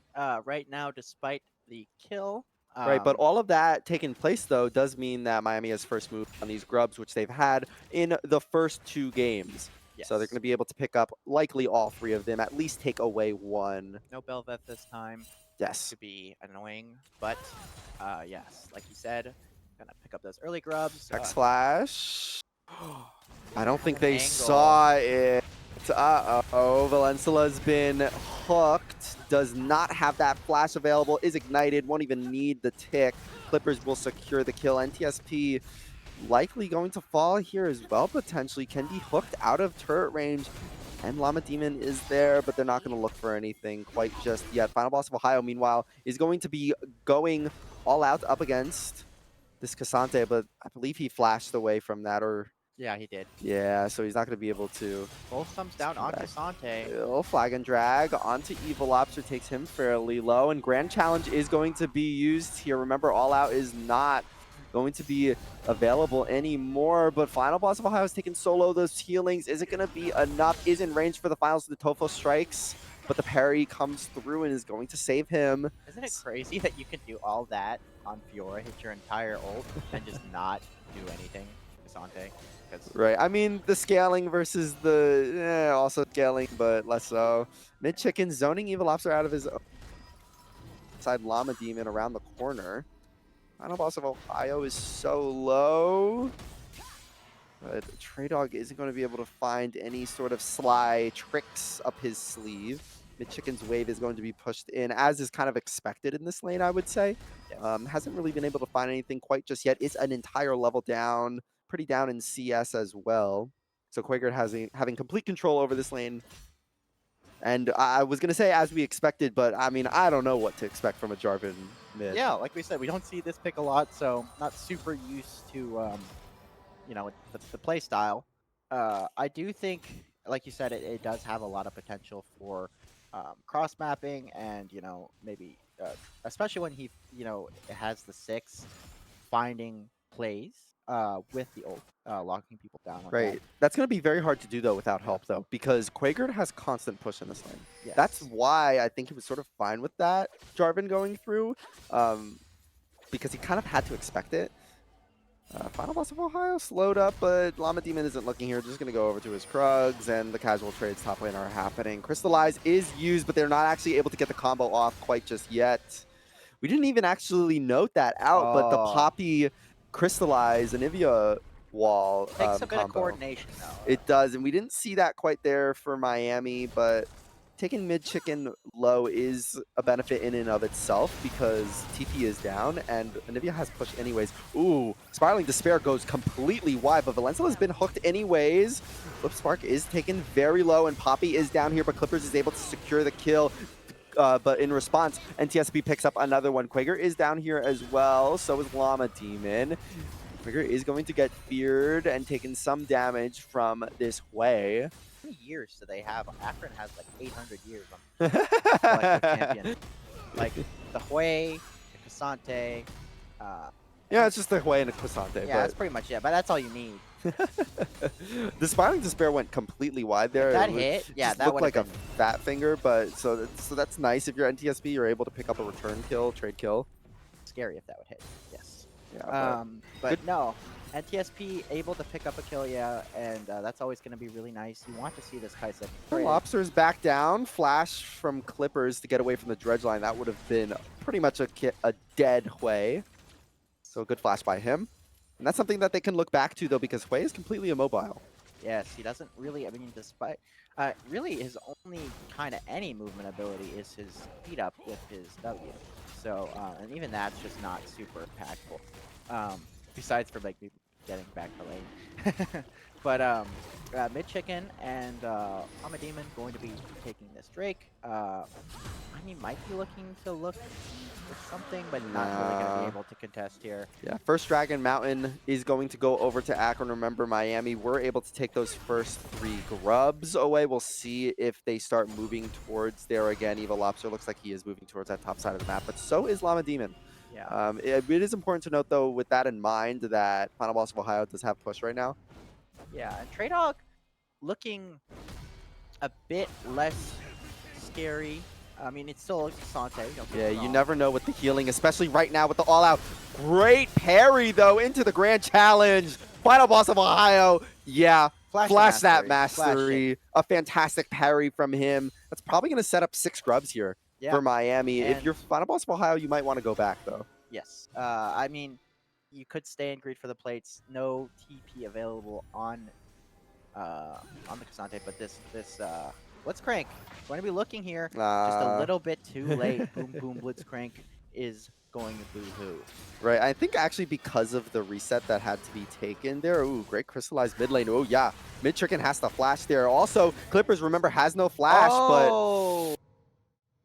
right now despite the kill. Right, but all of that taking place, though, does mean that Miami has first moved on these grubs, which they've had in the first 2 games. Yes. So they're going to be able to pick up likely all 3 of them, at least take away 1. No Bel'Veth this time. Yes. Could be annoying, but yes, like you said, gonna pick up those early grubs. X Flash. I don't think an they angle. saw it. Uh-oh. Valencia's been hooked. Does not have that flash available. Is ignited. Won't even need the tick. Clippers will secure the kill. NTSP likely going to fall here as well, potentially. Can be hooked out of turret range. And Llama Demon is there, but they're not going to look for anything quite just yet. Final Boss of Ohio, meanwhile, is going to be going all out up against this Cassante, but I believe he flashed away from that, or... Yeah, he did. Yeah, so he's not going to be able to... Both thumbs down on Cassante. Flag and drag onto Evil Lobster, takes him fairly low, and Grand Challenge is going to be used here. Remember, All Out is not going to be available anymore, but Final Boss of Ohio is taking solo those healings. Is it going to be enough? Is in range for the finals. The Tofo strikes, but the parry comes through and is going to save him. Isn't it crazy that you can do all that on Fiora, hit your entire ult, and just not do anything, Cassante? Right, I mean, the scaling versus the also scaling, but less so. Mid Chicken zoning Evil Lobster out of his own side. Llama Demon around the corner. Final Boss of Ohio is so low, but Trey Dog isn't going to be able to find any sort of sly tricks up his sleeve. Mid Chicken's wave is going to be pushed in, as is kind of expected in this lane, I would say. Yes. Hasn't really been able to find anything quite just yet. It's an entire level down. Pretty down in CS as well. So Quaker having complete control over this lane. And I was going to say as we expected, but I mean, I don't know what to expect from a Jarvan mid. Yeah, like we said, we don't see this pick a lot, so not super used to, the play style. I do think, like you said, it does have a lot of potential for cross mapping and, maybe, especially when he, has the 6, finding plays with the ult, locking people down. Like Right. That's going to be very hard to do, though, without help, though, because Quaker has constant push in this lane. Yes. That's why I think he was sort of fine with that, Jarvan going through, because he kind of had to expect it. Final Boss of Ohio slowed up, but Llama Demon isn't looking here. Just going to go over to his Krugs, and the casual trades top lane are happening. Crystallize is used, but they're not actually able to get the combo off quite just yet. We didn't even actually note that out, but the Poppy Crystallize Anivia wall takes a bit combo. of coordination, though. It does, and we didn't see that quite there for Miami, but taking mid chicken low is a benefit in and of itself because TP is down and Anivia has push anyways. Ooh, Spiraling Despair goes completely wide, but Valencia has been hooked anyways. Flip Spark is taken very low and Poppy is down here, but Clippers is able to secure the kill. But in response, NTSB picks up another one. Quaker is down here as well, so is Llama Demon. Quaker is going to get feared and taking some damage from this Hui. How many years do they have? Akron has like 800 years on collective champion. Like the Hui, the Cassante. Yeah, it's just the Hui and a Quasante. Yeah, that's pretty much it. But that's all you need. The Spiraling Despair went completely wide there. That hit, yeah, that looked would like have a been fat finger, but so that's nice. If you're NTSB, you're able to pick up a return kill, trade kill. scary if that would hit. Yes. Yeah, But no, NTSP able to pick up a kill, yeah, and that's always going to be really nice. You want to see this Kaisa. Lobster's back down. Flash from Clippers to get away from the dredge line. That would have been pretty much a dead Hui. So a good flash by him. And that's something that they can look back to, though, because Hui is completely immobile. Yes, he doesn't really, I mean, despite, really his only kind of any movement ability is his speed up with his W. So, and even that's just not super impactful. Besides for like getting back to lane. But mid chicken and Llama Demon going to be taking this Drake. I mean, might be looking to look for something, but not really going to be able to contest here. Yeah, first Dragon Mountain is going to go over to Akron. Remember, Miami were able to take those first 3 grubs away. We'll see if they start moving towards there again. Evil Lobster looks like he is moving towards that top side of the map, but so is Llama Demon. Yeah. It is important to note, though, with that in mind, that Final Boss of Ohio does have push right now. Yeah, and Trade Hog looking a bit less scary. I mean, it's still Sante. Yeah, you never know with the healing, especially right now with the all-out. Great parry, though, into the Grand Challenge. Final Boss of Ohio. Yeah, flash that mastery. A fantastic parry from him. That's probably going to set up 6 grubs here for Miami. And if you're Final Boss of Ohio, you might want to go back, though. Yes. I mean, you could stay and greed for the plates. No TP available on the Cassante, but this Blitzcrank going to be looking here just a little bit too late. Boom boom Blitzcrank is going to boo-hoo. Right, I think actually because of the reset that had to be taken there. Ooh, great crystallized mid lane. Oh yeah, mid chicken has to flash there. Also, Clippers, remember, has no flash, but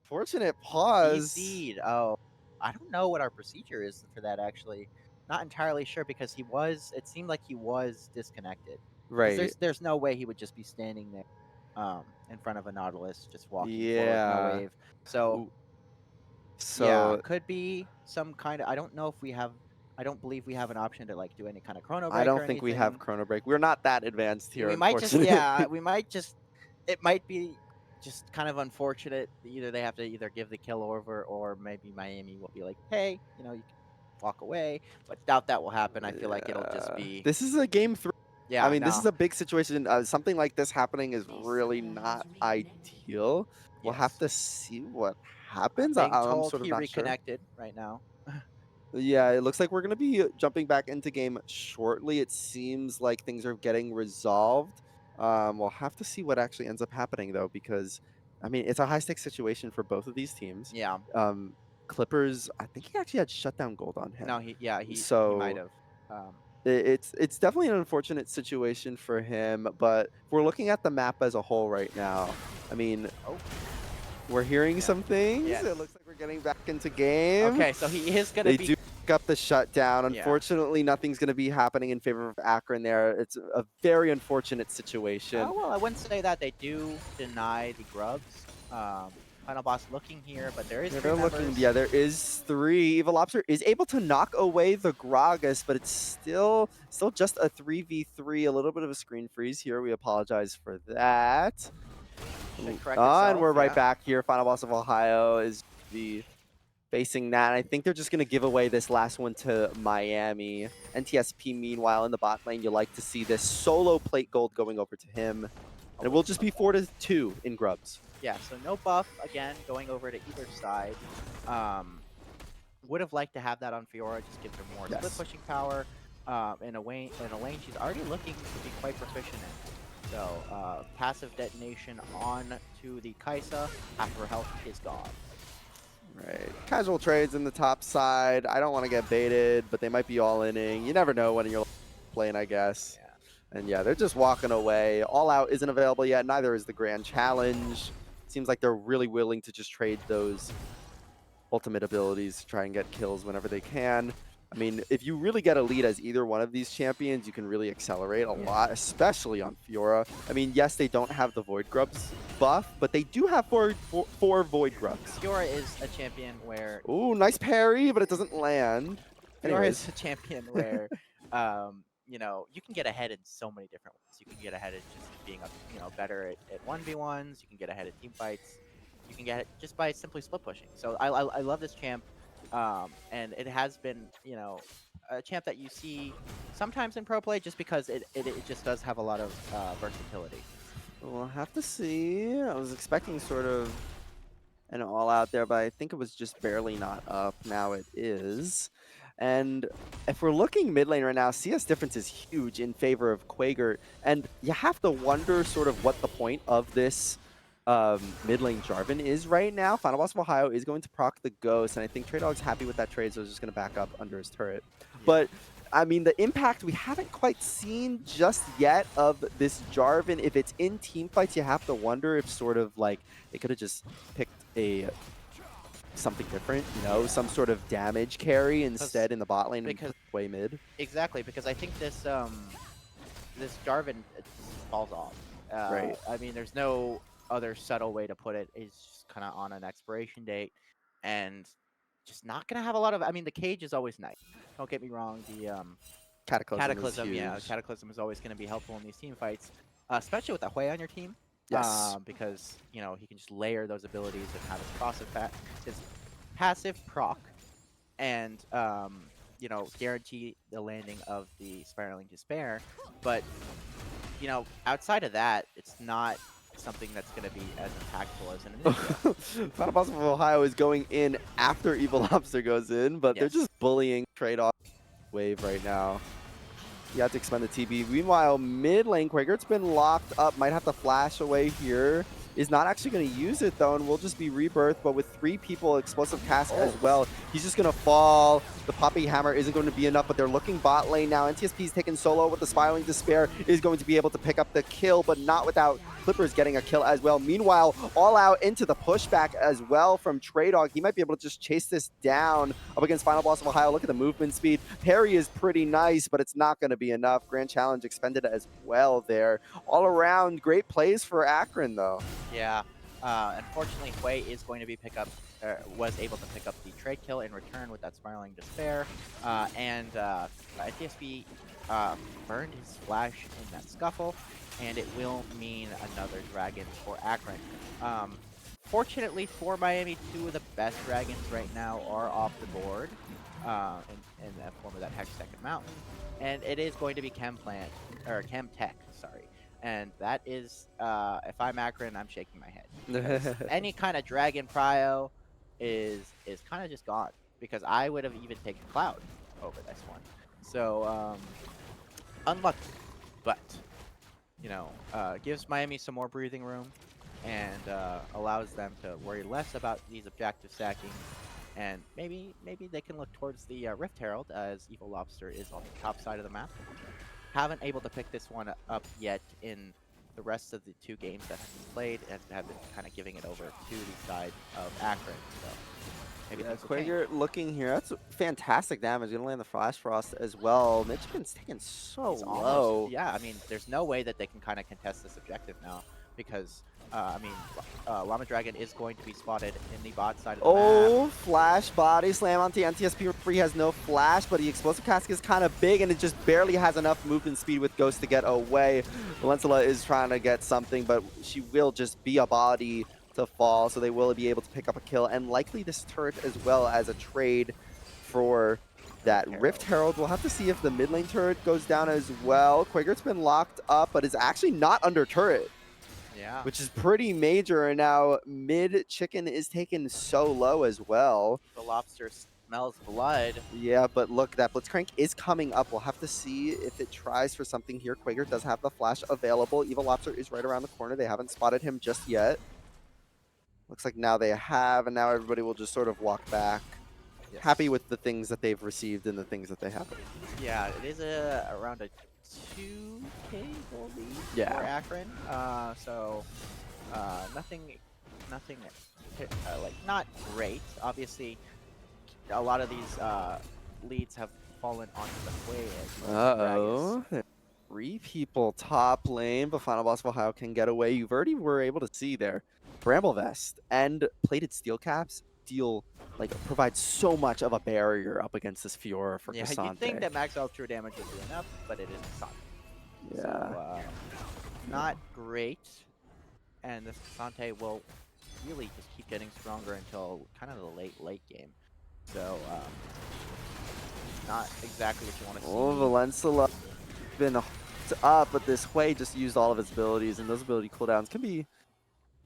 fortunate pause. Indeed. Oh, I don't know what our procedure is for that actually. Not entirely sure because he was. It seemed like he was disconnected. Right. There's no way he would just be standing there, in front of a Nautilus, just walking forward, no wave. So yeah, could be some kind of. I don't know if we have. I don't believe we have an option to like do any kind of chrono break. I don't think we have chrono break. We're not that advanced here. We might just we might just. It might be just kind of unfortunate. Either they have to either give the kill over, or maybe Miami will be like, hey, you know, you can walk away. But doubt that will happen. I feel like it'll just be. This is a game 3. Yeah, I mean, this is a big situation. Something like this happening is really not ideal. We'll have to see what happens. I'm sort of he not reconnected right now. Yeah, it looks like we're going to be jumping back into game shortly. It seems like things are getting resolved. We'll have to see what actually ends up happening, though, because, I mean, it's a high-stakes situation for both of these teams. Yeah. Clippers, I think he actually had shutdown gold on him. No, he might have. It's definitely an unfortunate situation for him, but if we're looking at the map as a whole right now, I mean, we're hearing some things. Yes. It looks like we're getting back into game. Okay, so he is going to be... They do pick up the shutdown. Unfortunately, nothing's going to be happening in favor of Akron there. It's a very unfortunate situation. Oh, well, I wouldn't say that. They do deny the grubs. Final boss looking here, but there is they're looking. Yeah, there is 3. Evil Lobster is able to knock away the Gragas, but it's still just a 3v3. A little bit of a screen freeze here. We apologize for that. And we're right back here. Final Boss of Ohio is facing that. I think they're just going to give away this last one to Miami. NTSP, meanwhile, in the bot lane, you like to see this solo plate gold going over to him. And it will just be 4-2 in grubs. Yeah, so no buff, again, going over to either side. Would have liked to have that on Fiora, just gives her more split pushing power in a lane she's already looking to be quite proficient in. So passive detonation on to the Kaisa after her health is gone. Right. Casual trades in the top side. I don't want to get baited, but they might be all inning. You never know when you're playing, I guess. Yeah. And yeah, they're just walking away. All Out isn't available yet. Neither is the Grand Challenge. Seems like they're really willing to just trade those ultimate abilities to try and get kills whenever they can. I mean, if you really get a lead as either one of these champions, you can really accelerate a lot, especially on Fiora. I mean, yes, they don't have the Void Grubs buff, but they do have four Void Grubs. Fiora is a champion where Ooh, nice parry, but it doesn't land. Fiora is Anyways. a champion where you know, you can get ahead in so many different ways. You can get ahead at just being better at 1v1s, you can get ahead at team fights, you can get ahead just by simply split pushing. So I love this champ. And it has been, a champ that you see sometimes in pro play just because it just does have a lot of versatility. We'll have to see. I was expecting sort of an all out there, but I think it was just barely not up. Now it is. And if we're looking mid lane right now, CS difference is huge in favor of Quaker. And you have to wonder sort of what the point of this mid lane Jarvan is right now. Final Boss of Ohio is going to proc the Ghost, and I think Trey Dog's happy with that trade, so he's just going to back up under his turret. Yeah. But I mean, the impact we haven't quite seen just yet of this Jarvan. If it's in team fights, you have to wonder if sort of like they could have just picked something different, some sort of damage carry instead in the bot lane and way mid. Exactly, because I think this this Jarvan falls off. Right. I mean, there's no other subtle way to put it. It's just kind of on an expiration date, and just not gonna have a lot of. I mean, the cage is always nice. Don't get me wrong. The Cataclysm, Cataclysm is always going to be helpful in these team fights, especially with a Hui on your team. Yes. Because he can just layer those abilities and have his passive proc, and guarantee the landing of the Spiraling Despair. But outside of that, it's not something that's going to be as impactful as an initiative. Final Boss of Ohio is going in after Evil Lobster goes in, but they're just bullying trade-off wave right now. You have to expend the TB. Meanwhile, mid lane, Quaker's been locked up. Might have to flash away here. Is not actually going to use it, though, and will just be rebirth. But with 3 people, Explosive Cask as well, he's just going to fall. The Poppy Hammer isn't going to be enough, but they're looking bot lane now. NTSP's taken solo with the Spiraling Despair, is going to be able to pick up the kill, but not without Clippers getting a kill as well. Meanwhile, all out into the pushback as well from Trey Dog. He might be able to just chase this down up against Final Boss of Ohio. Look at the movement speed. Parry is pretty nice, but it's not going to be enough. Grand Challenge expended as well there. All around, great plays for Akron, though. Yeah. Unfortunately, Hui is going to be was able to pick up the trade kill in return with that Spiraling Despair. And NTSP burned his flash in that scuffle, and it will mean another dragon for Akron. Fortunately for Miami, 2 of the best dragons right now are off the board in the form of that Hextech Mountain. And it is going to be Chem Tech, sorry. And that is, if I'm Akron, I'm shaking my head. Any kind of dragon prio is kind of just gone, because I would have even taken Cloud over this one. So, unlucky, but, gives Miami some more breathing room and allows them to worry less about these objective stacking. And maybe they can look towards the Rift Herald, as Evil Lobster is on the top side of the map. Haven't able to pick this one up yet in the rest of the 2 games that have been played, and have been kind of giving it over to the side of Akron. So maybe Quaker looking here. That's fantastic damage. Gonna land the Flash Frost as well. Michigan's taken so low. Yeah, I mean, there's no way that they can kind of contest this objective now, because Llama Dragon is going to be spotted in the bot side of the map. Flash body slam onto NTSP. Free has no flash, but the Explosive Cask is kind of big, and it just barely has enough movement speed with Ghost to get away. Valensula is trying to get something, but she will just be a body to fall, so they will be able to pick up a kill, and likely this turret as well as a trade for that Rift Herald. We'll have to see if the mid lane turret goes down as well. Quaker's been locked up, but is actually not under turret. Yeah. Which is pretty major, and now mid chicken is taken so low as well. The Lobster smells blood. Yeah, but look, that Blitzcrank is coming up. We'll have to see if it tries for something here. Quaker does have the flash available. Evil Lobster is right around the corner. They haven't spotted him just yet. Looks like now they have, and now everybody will just sort of walk back, Yes. happy with the things that they've received and the things that they have. Yeah, it is around a 2K gold lead Yeah. for Akron. Nothing, like not great. Obviously, a lot of these leads have fallen onto the Quay as Uh-oh. 3 people top lane, but Final Boss of Ohio can get away. You've already were able to see there. Bramble Vest and plated steel caps provide so much of a barrier up against this Fiora for Yeah, you'd think Cassante. that max ultra damage would be enough, but it is Kasante. Yeah. So, not great. And this Kasante will really just keep getting stronger until kind of the late game. So, not exactly what you want to see. Oh, Valencia been up, but this Hui just used all of his abilities, and those ability cooldowns can be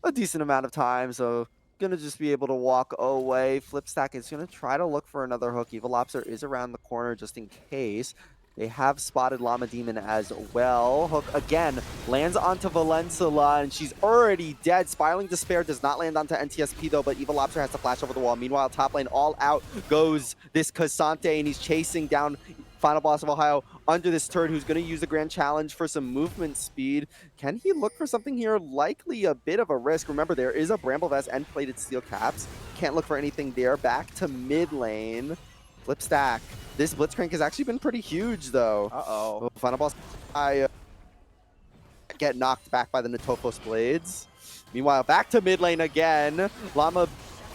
a decent amount of time, so gonna just be able to walk away. Flip Stack is gonna try to look for another hook. Evil Lobster is around the corner just in case. They have spotted Llama Demon as well. Hook again lands onto Valencia, and she's already dead. Spiraling Despair does not land onto NTSP though, but Evil Lobster has to flash over the wall. Meanwhile, top lane all out goes this Cassante, and he's chasing down Final Boss of Ohio under this turret, who's going to use the Grand Challenge for some movement speed. Can he look for something here? Likely a bit of a risk. Remember, there is a Bramble Vest and plated steel caps. Can't look for anything there. Back to mid lane. Flip Stack. This Blitzcrank has actually been pretty huge, though. Uh-oh. Final Boss, I get knocked back by the Natofos Blades. Meanwhile, back to mid lane again. Llama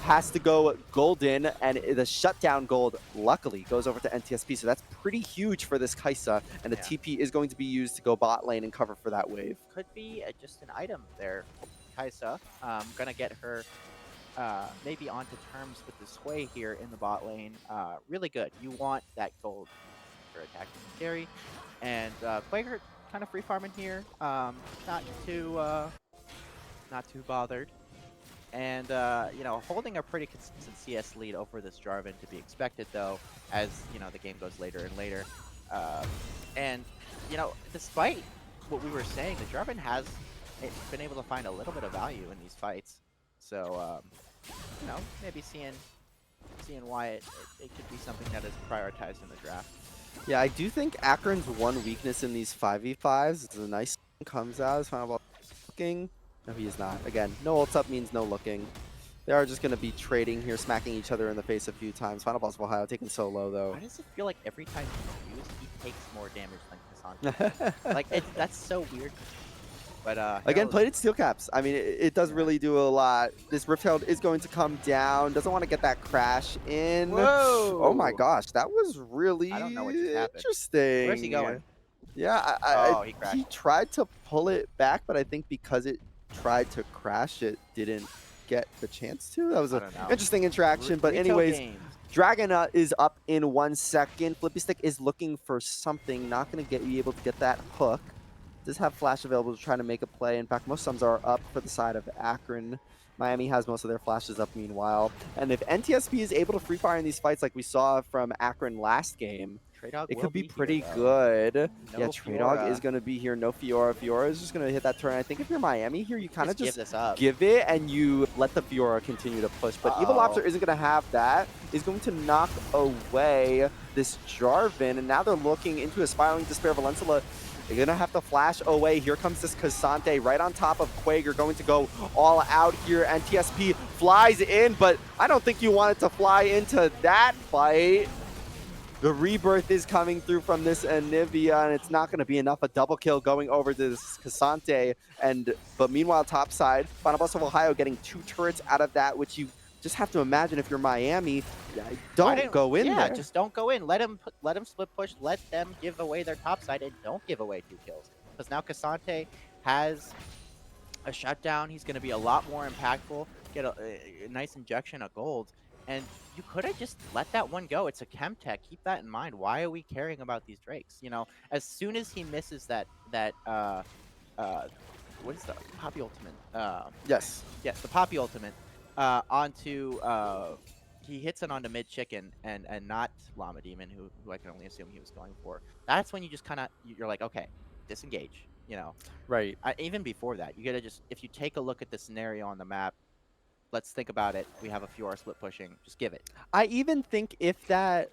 has to go golden, and the shutdown gold, luckily, goes over to NTSP, so that's pretty huge for this Kaisa, and the TP is going to be used to go bot lane and cover for that wave. Could be just an item there. Kaisa, gonna get her maybe onto terms with this Hui here in the bot lane. Really good. You want that gold for attacking the carry. And Quaker kind of free farming here. Not too bothered. And, holding a pretty consistent CS lead over this Jarvan to be expected, though, as, the game goes later and later. And, despite what we were saying, the Jarvan has been able to find a little bit of value in these fights. So, maybe seeing why it could be something that is prioritized in the draft. Yeah, I do think Akron's one weakness in these 5v5s is a nice comes out as Final Boss looking. No, he is not. Again, no ults up means no looking. They are just going to be trading here, smacking each other in the face a few times. Final Boss of Ohio taking so low, though. Why does it feel like every time he's used, he takes more damage than Cassandra? Like, that's so weird. But, again, plated steel caps. I mean, it does really do a lot. This Rift is going to come down. Doesn't want to get that crash in. Whoa! Oh my gosh, that was really I don't know what just happened. interesting. Where's he going? Yeah, he crashed. he tried to pull it back, but I think because it tried to crash, it didn't get the chance to. That was an interesting interaction. But anyways, Dragon is up in 1 second. Flippy Stick is looking for something. Not going to be able to get that hook. Does have flash available to try to make a play. In fact, most sums are up for the side of Akron. Miami has most of their flashes up meanwhile. And if NTSP is able to free fire in these fights like we saw from Akron last game, it could be pretty good. No yeah, Traydog is going to be here. No Fiora. Fiora is just going to hit that turn. I think if you're Miami here, you kind of just give it and you let the Fiora continue to push. But Evil Lobster isn't going to have that. Is going to knock away this Jarvan. And now they're looking into a Spiraling Despair. Valencia, they're going to have to flash away. Here comes this Cassante right on top of Quager, going to go all out here. NTSP flies in, but I don't think you wanted to fly into that fight. The rebirth is coming through from this Anivia, and it's not going to be enough. A double kill going over to this Cassante. But meanwhile, topside, Final Boss of Ohio getting 2 turrets out of that, which you just have to imagine if you're Miami. Don't go in there. Yeah, just don't go in. Let them split push. Let them give away their topside and don't give away 2 kills. Because now Cassante has a shutdown. He's going to be a lot more impactful. Get a nice injection of gold. And you could have just let that one go. It's a chem tech. Keep that in mind. Why are we caring about these Drakes? As soon as he misses that what is the Poppy Ultimate? Yes, the Poppy Ultimate onto he hits it onto mid chicken and not Llama Demon, who I can only assume he was going for. That's when you just kind of you're like, okay, disengage. Right. Even before that, you gotta just if you take a look at the scenario on the map, let's think about it. We have a few split pushing. Just give it. I even think if that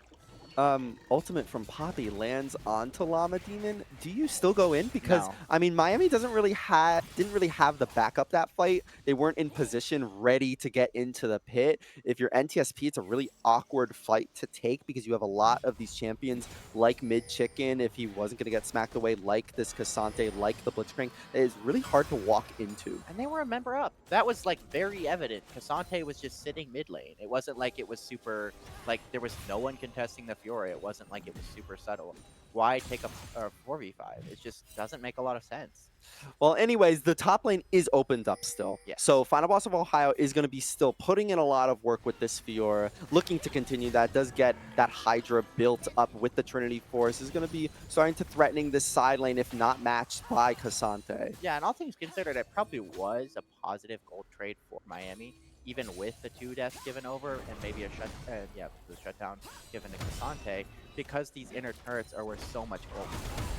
ultimate from Poppy lands onto Llama Demon, do you still go in? Because No. I mean, Miami didn't really have the backup that fight. They weren't in position ready to get into the pit. If you're NTSP, it's a really awkward fight to take because you have a lot of these champions like Mid Chicken. If he wasn't going to get smacked away, like this Cassante, like the Blitzcrank, that is really hard to walk into. And they were a member up. That was like very evident. Cassante was just sitting mid lane. It wasn't like it was super like there was no one contesting the Fiora. It wasn't like it was super subtle. Why take a 4v5? It just doesn't make a lot of sense. Well, anyways, the top lane is opened up still. Yes. So Final Boss of Ohio is going to be still putting in a lot of work with this Fiora, looking to continue that. Does get that Hydra built up with the Trinity Force. Is going to be starting to threatening this side lane if not matched by Cassante. Yeah, and all things considered, it probably was a positive gold trade for Miami, even with the 2 deaths given over and maybe the shutdown given to Cassante, because these inner turrets are worth so much gold.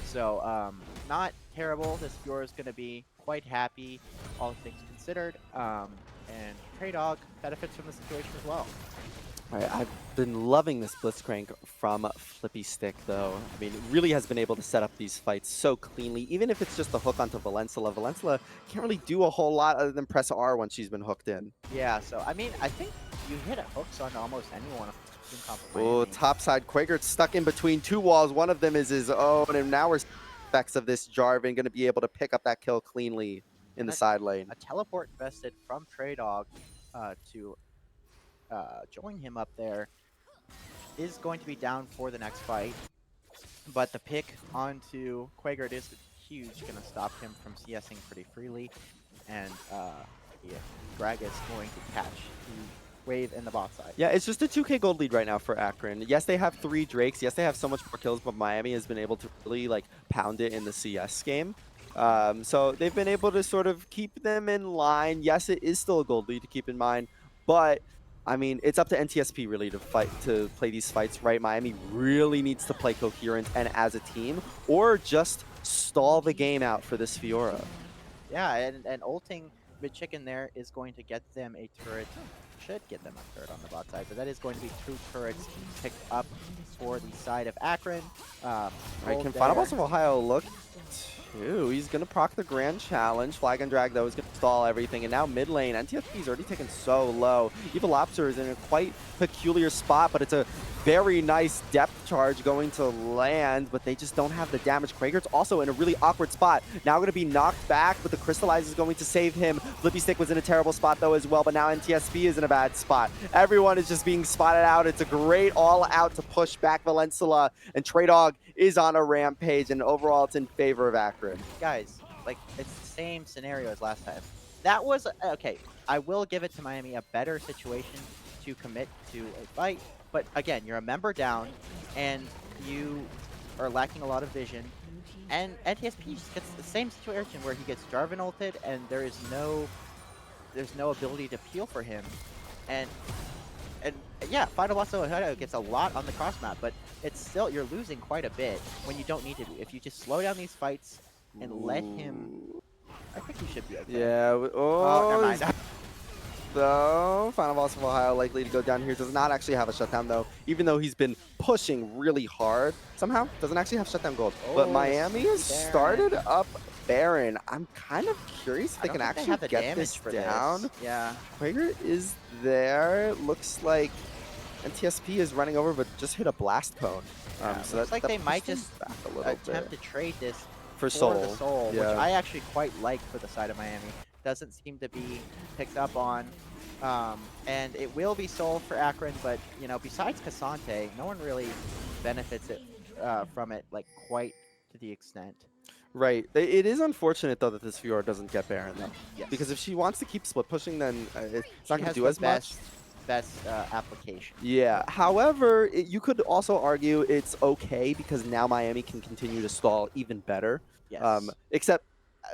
So, not terrible. This Fiora is going to be quite happy, all things considered. And Trey Dog benefits from the situation as well. All right, I've been loving this Blitzcrank from Flippy Stick, though. I mean, it really has been able to set up these fights so cleanly, even if it's just a hook onto Valencia. Valencia can't really do a whole lot other than press R once she's been hooked in. Yeah, so, I mean, I think you hit a hooks on almost anyone. Oh, topside Quaker's stuck in between 2 walls. One of them is his own, and now we're effects of this Jarvan going to be able to pick up that kill cleanly in the side lane. A teleport invested from Trey Dog to join him up there is going to be down for the next fight, but the pick onto Quaker is huge, going to stop him from CSing pretty freely, and Greg is going to catch the wave in the bot side. Yeah, it's just a 2k gold lead right now for Akron. Yes, they have 3 Drakes. Yes, they have so much more kills, but Miami has been able to really like pound it in the CS game. So they've been able to sort of keep them in line. Yes, it is still a gold lead to keep in mind, but I mean, it's up to NTSP really to play these fights, right? Miami really needs to play coherent and as a team, or just stall the game out for this Fiora. Yeah, and ulting mid chicken there is going to get them a turret. Should get them a turret on the bot side, but that is going to be 2 turrets picked up for the side of Akron. Right, can Final Boss of Ohio look too? He's going to proc the Grand Challenge. Flag and Drag, though, is going to stall everything. And now mid lane, NTSP is already taken so low. Evil Lobster is in a quite peculiar spot, but it's a very nice depth charge going to land, but they just don't have the damage. Quaker's also in a really awkward spot. Now going to be knocked back, but the Crystallize is going to save him. Flippy Stick was in a terrible spot, though, as well, but now NTSP is in a bad spot. Everyone is just being spotted out. It's a great all-out to push back Valencia, and Trey Dog is on a rampage, and overall it's in favor of Akron. Guys, like, it's the same scenario as last time. That was, okay, I will give it to Miami, a better situation to commit to a fight, but again, you're a member down, and you are lacking a lot of vision, and NTSP just gets the same situation where he gets Jarvan ulted, and there's no ability to peel for him, and yeah, Final Boss Ohio gets a lot on the cross map, but it's still, you're losing quite a bit when you don't need to be. If you just slow down these fights and let him, I think he should be okay. Yeah. Oh, never mind. So, Final Boss of Ohio likely to go down here. Does not actually have a shutdown, though, even though he's been pushing really hard. Somehow, doesn't actually have shutdown gold. But Miami has started up Baron. I'm kind of curious if they can actually get this down. Yeah. Quaker is there. Looks like NTSP is running over, but just hit a blast cone. So that's like they might just attempt to trade this for the soul, which I actually quite like for the side of Miami. Doesn't seem to be picked up on, and it will be soul for Akron, but you know, besides Cassante, no one really benefits from it like quite to the extent. Right. It is unfortunate, though, that this Fiora doesn't get Baron, though. Yes. Because if she wants to keep split pushing, then it's not going to do as much. much. Best application. Yeah. However, you could also argue it's okay because now Miami can continue to stall even better. Yes. Except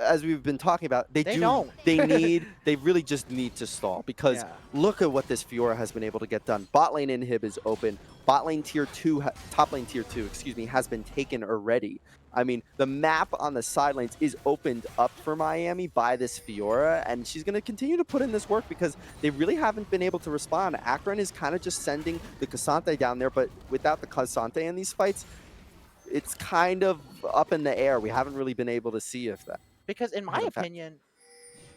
as we've been talking about, They don't. they really just need to stall because Yeah. look at what this Fiora has been able to get done. Bot lane inhib is open. Bot lane tier 2, top lane tier 2, excuse me, has been taken already. I mean, the map on the side lanes is opened up for Miami by this Fiora, and she's going to continue to put in this work because they really haven't been able to respond. Akron is kind of just sending the Cassante down there, but without the Cassante in these fights, it's kind of up in the air. We haven't really been able to see if that Because in my haven't fa opinion,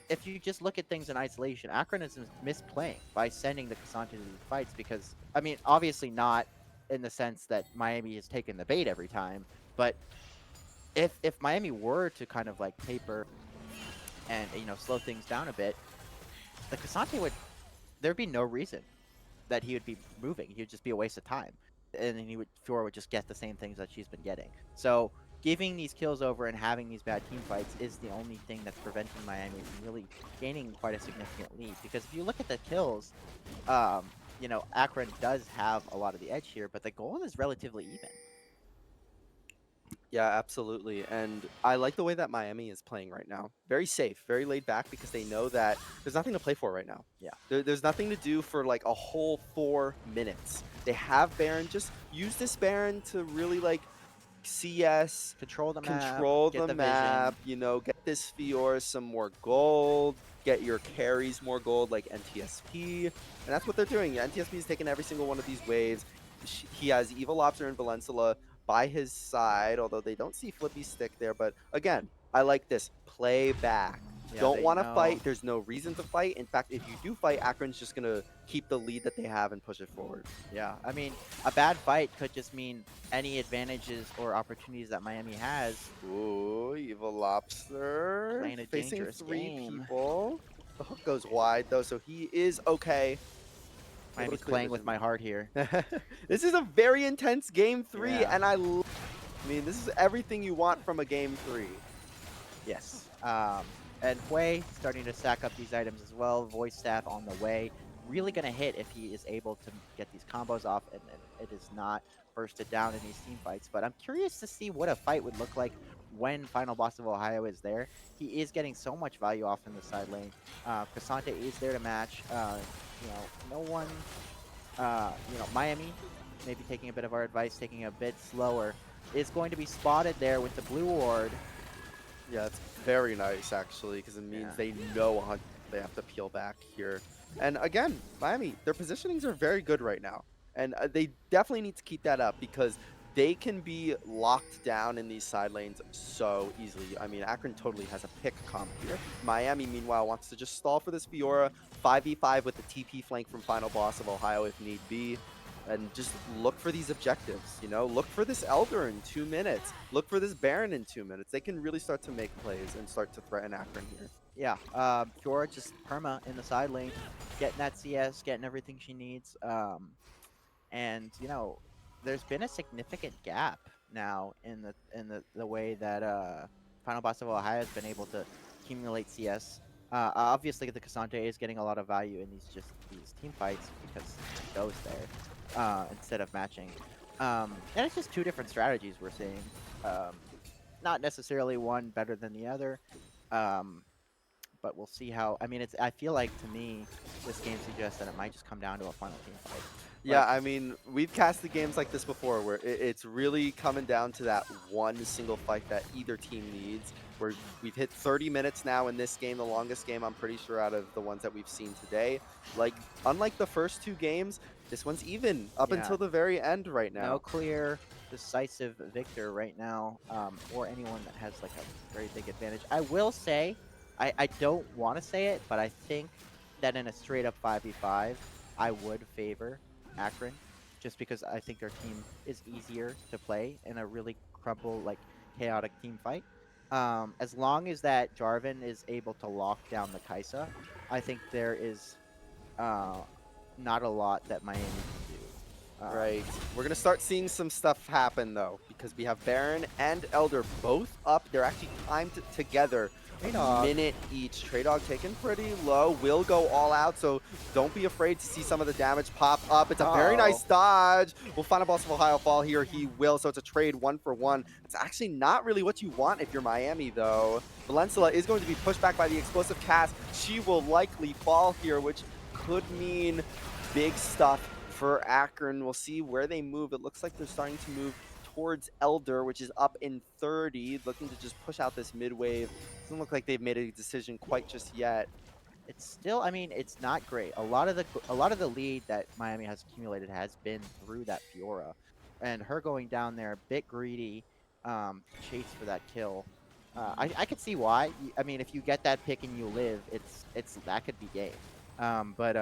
if you just look at things in isolation, Akron is misplaying by sending the Cassante to these fights because, I mean, obviously not in the sense that Miami has taken the bait every time, but if Miami were to kind of like taper and slow things down a bit, the Cassante would there'd be no reason that he would be moving. He would just be a waste of time, and then Fiora would just get the same things that she's been getting. So giving these kills over and having these bad team fights is the only thing that's preventing Miami from really gaining quite a significant lead. Because if you look at the kills, Akron does have a lot of the edge here, but the goal is relatively even. Yeah, absolutely. And I like the way that Miami is playing right now. Very safe, very laid back because they know that there's nothing to play for right now. Yeah, There's nothing to do for like a whole 4 minutes. They have Baron. Just use this Baron to really like CS, control the map, control get the the map, vision. get this Fiora some more gold, get your carries more gold like NTSP. And that's what they're doing. NTSP is taking every single one of these waves. He has Evil Lobster and Valencilla by his side, although they don't see Flippy Stick there. But again, I like this. Play back. Yeah, Don't they want to know. fight. There's no reason to fight. In fact, if you do fight, Akron's just going to keep the lead that they have and push it forward. Yeah, I mean, a bad fight could just mean any advantages or opportunities that Miami has Ooh, Evil Lobster playing a facing dangerous 3 game. people. The hook goes wide though, so he is okay. Able to Miami's clear playing with vision. my heart here. This is a very intense game 3, Yeah. and I mean, this is everything you want from a game 3. Yes. And Hui starting to stack up these items as well. Voice staff on the way. Really going to hit if he is able to get these combos off and it is not bursted down in these team fights. But I'm curious to see what a fight would look like when Final Boss of Ohio is there. He is getting so much value off in the side lane. Cassante is there to match. No one, Miami, maybe taking a bit of our advice, taking a bit slower, is going to be spotted there with the blue ward. Yeah, it's very nice actually, because it Yeah. means they know they have to peel back here. And again, Miami, their positionings are very good right now, and they definitely need to keep that up because they can be locked down in these side lanes so easily. I mean, Akron totally has a pick comp here. Miami, meanwhile, wants to just stall for this Fiora 5v5 with the TP flank from Final Boss of Ohio if need be. And just look for these objectives, look for this Elder in 2 minutes, look for this Baron in 2 minutes. They can really start to make plays and start to threaten Akron here. Yeah, Fiora just perma in the side lane, getting that CS, getting everything she needs. And there's been a significant gap now in the way that Final Boss of Ohio has been able to accumulate CS. Obviously, the Cassante is getting a lot of value in these team fights because it goes there instead of matching. And it's just two different strategies we're seeing. Um, Not necessarily one better than the other. Um, but we'll see how. I mean, I feel like to me, this game suggests that it might just come down to a final team fight. Yeah, I mean, we've casted games like this before where it's really coming down to that one single fight that either team needs. Where we've hit 30 minutes now in this game, the longest game I'm pretty sure out of the ones that we've seen today. Like, unlike the first 2 games, this one's even up Yeah, until the very end right no now. clear, decisive victor right now, or anyone that has like a very big advantage. I will say, I don't want to say it, but I think that in a straight up 5v5, I would favor Akron, just because I think their team is easier to play in a really crumble, like chaotic team fight. As long as that Jarvan is able to lock down the Kaisa, I think there is uh, not a lot that Miami can do. Um, Right. We're gonna start seeing some stuff happen though, because we have Baron and Elder both up. They're actually timed together. A Dog. minute each. Trey Dog taken pretty low. Will go all out, so don't be afraid to see some of the damage pop up. It's a very Uh-oh. nice dodge. Will Final Boss of Ohio fall here? He will. So it's a trade 1-for-1. It's actually not really what you want if you're Miami, though. Valencia is going to be pushed back by the explosive cast. She will likely fall here, which could mean big stuff for Akron. We'll see where they move. It looks like they're starting to move towards Elder, which is up in 30, looking to just push out this mid wave. Doesn't look like they've made a decision quite just yet. It's still, I mean, it's not great. A lot of the lead that Miami has accumulated has been through that Fiora, and her going down there a bit greedy, to chase for that kill. I could see why. I mean, if you get that pick and you live, it's that could be game. But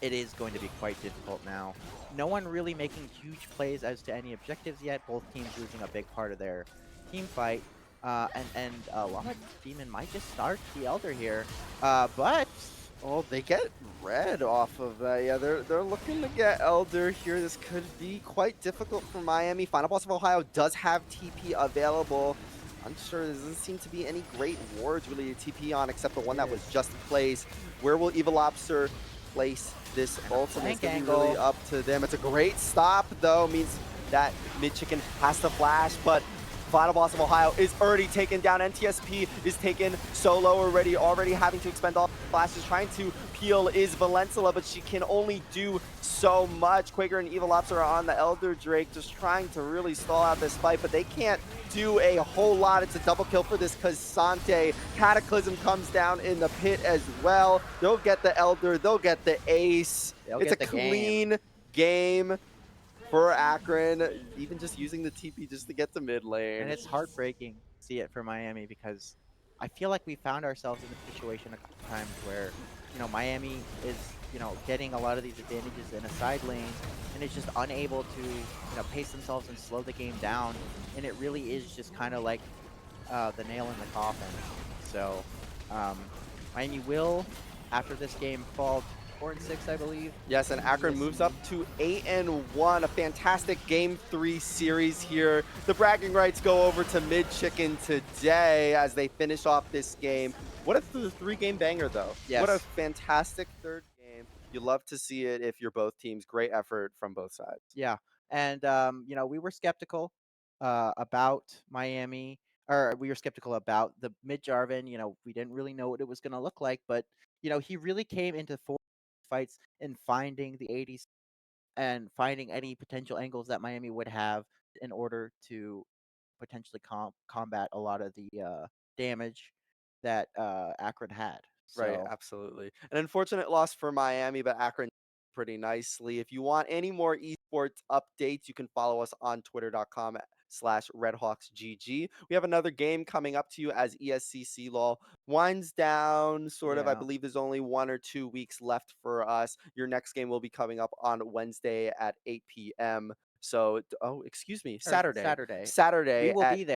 it is going to be quite difficult now. No one really making huge plays as to any objectives yet. Both teams losing a big part of their team fight. And Llama Demon might just start the Elder here. But Oh, they get red off of that. Yeah, they're looking to get Elder here. This could be quite difficult for Miami. Final Boss of Ohio does have TP available. Unsure, there doesn't seem to be any great wards really to TP on except the one that was just placed. Where will Evil Lobster place this and a ultimate? It's flank going to be really angle. up to them. It's a great stop, though. Means that Mid Chicken has to flash, but Final Boss of Ohio is already taken down. NTSP is taken solo already having to expend all flashes. Trying to peel is Valencia, but she can only do so much. Quaker and Evil Ops are on the Elder Drake, just trying to really stall out this fight, but they can't do a whole lot. It's a double kill for this Sante. Cataclysm comes down in the pit as well. They'll get the Elder, they'll get the ace. They'll It's a get the game. clean game for Akron, even just using the TP just to get to mid And lane. it's heartbreaking to see it for Miami because I feel like we found ourselves in a situation a couple times where, Miami is, getting a lot of these advantages in a side lane and is just unable to, pace themselves and slow the game down. And it really is just kind of like the nail in the coffin. So um, Miami will, after this game, fall to 4-6, I believe. Yes, and Akron moves up ESC. to 8-1. A fantastic Game 3 series here. The bragging rights go over to Mid Chicken today as they finish off this game. What a three-game banger, though. What a Yes. fantastic third game. You love to see it if you're both teams. Great effort from both sides. Yeah, and we were skeptical about Miami, or we were skeptical about the mid Jarvan. We didn't really know what it was going to look like, but he really came into four fights in finding the 80s and finding any potential angles that Miami would have in order to potentially combat a lot of the damage that Akron had. Right, So absolutely. An unfortunate loss for Miami, but Akron pretty nicely. If you want any more esports updates, you can follow us on twitter.com/RedHawksGG. We have another game coming up to you as ESC law winds down, sort of. I yeah, believe there's only 1 or 2 weeks left for us. Your next game will be coming up on Wednesday at 8 p.m. So, oh, excuse me, or Saturday. Saturday, we Saturday will at be there.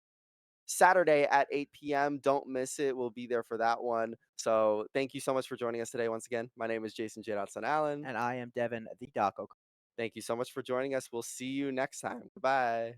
Saturday at 8 p.m. Don't miss it. We'll be there for that one. So thank you so much for joining us today. Once again, my name is Jason J. Allen. And I am Devin the Daco. Thank you so much for joining us. We'll see you next time. Goodbye.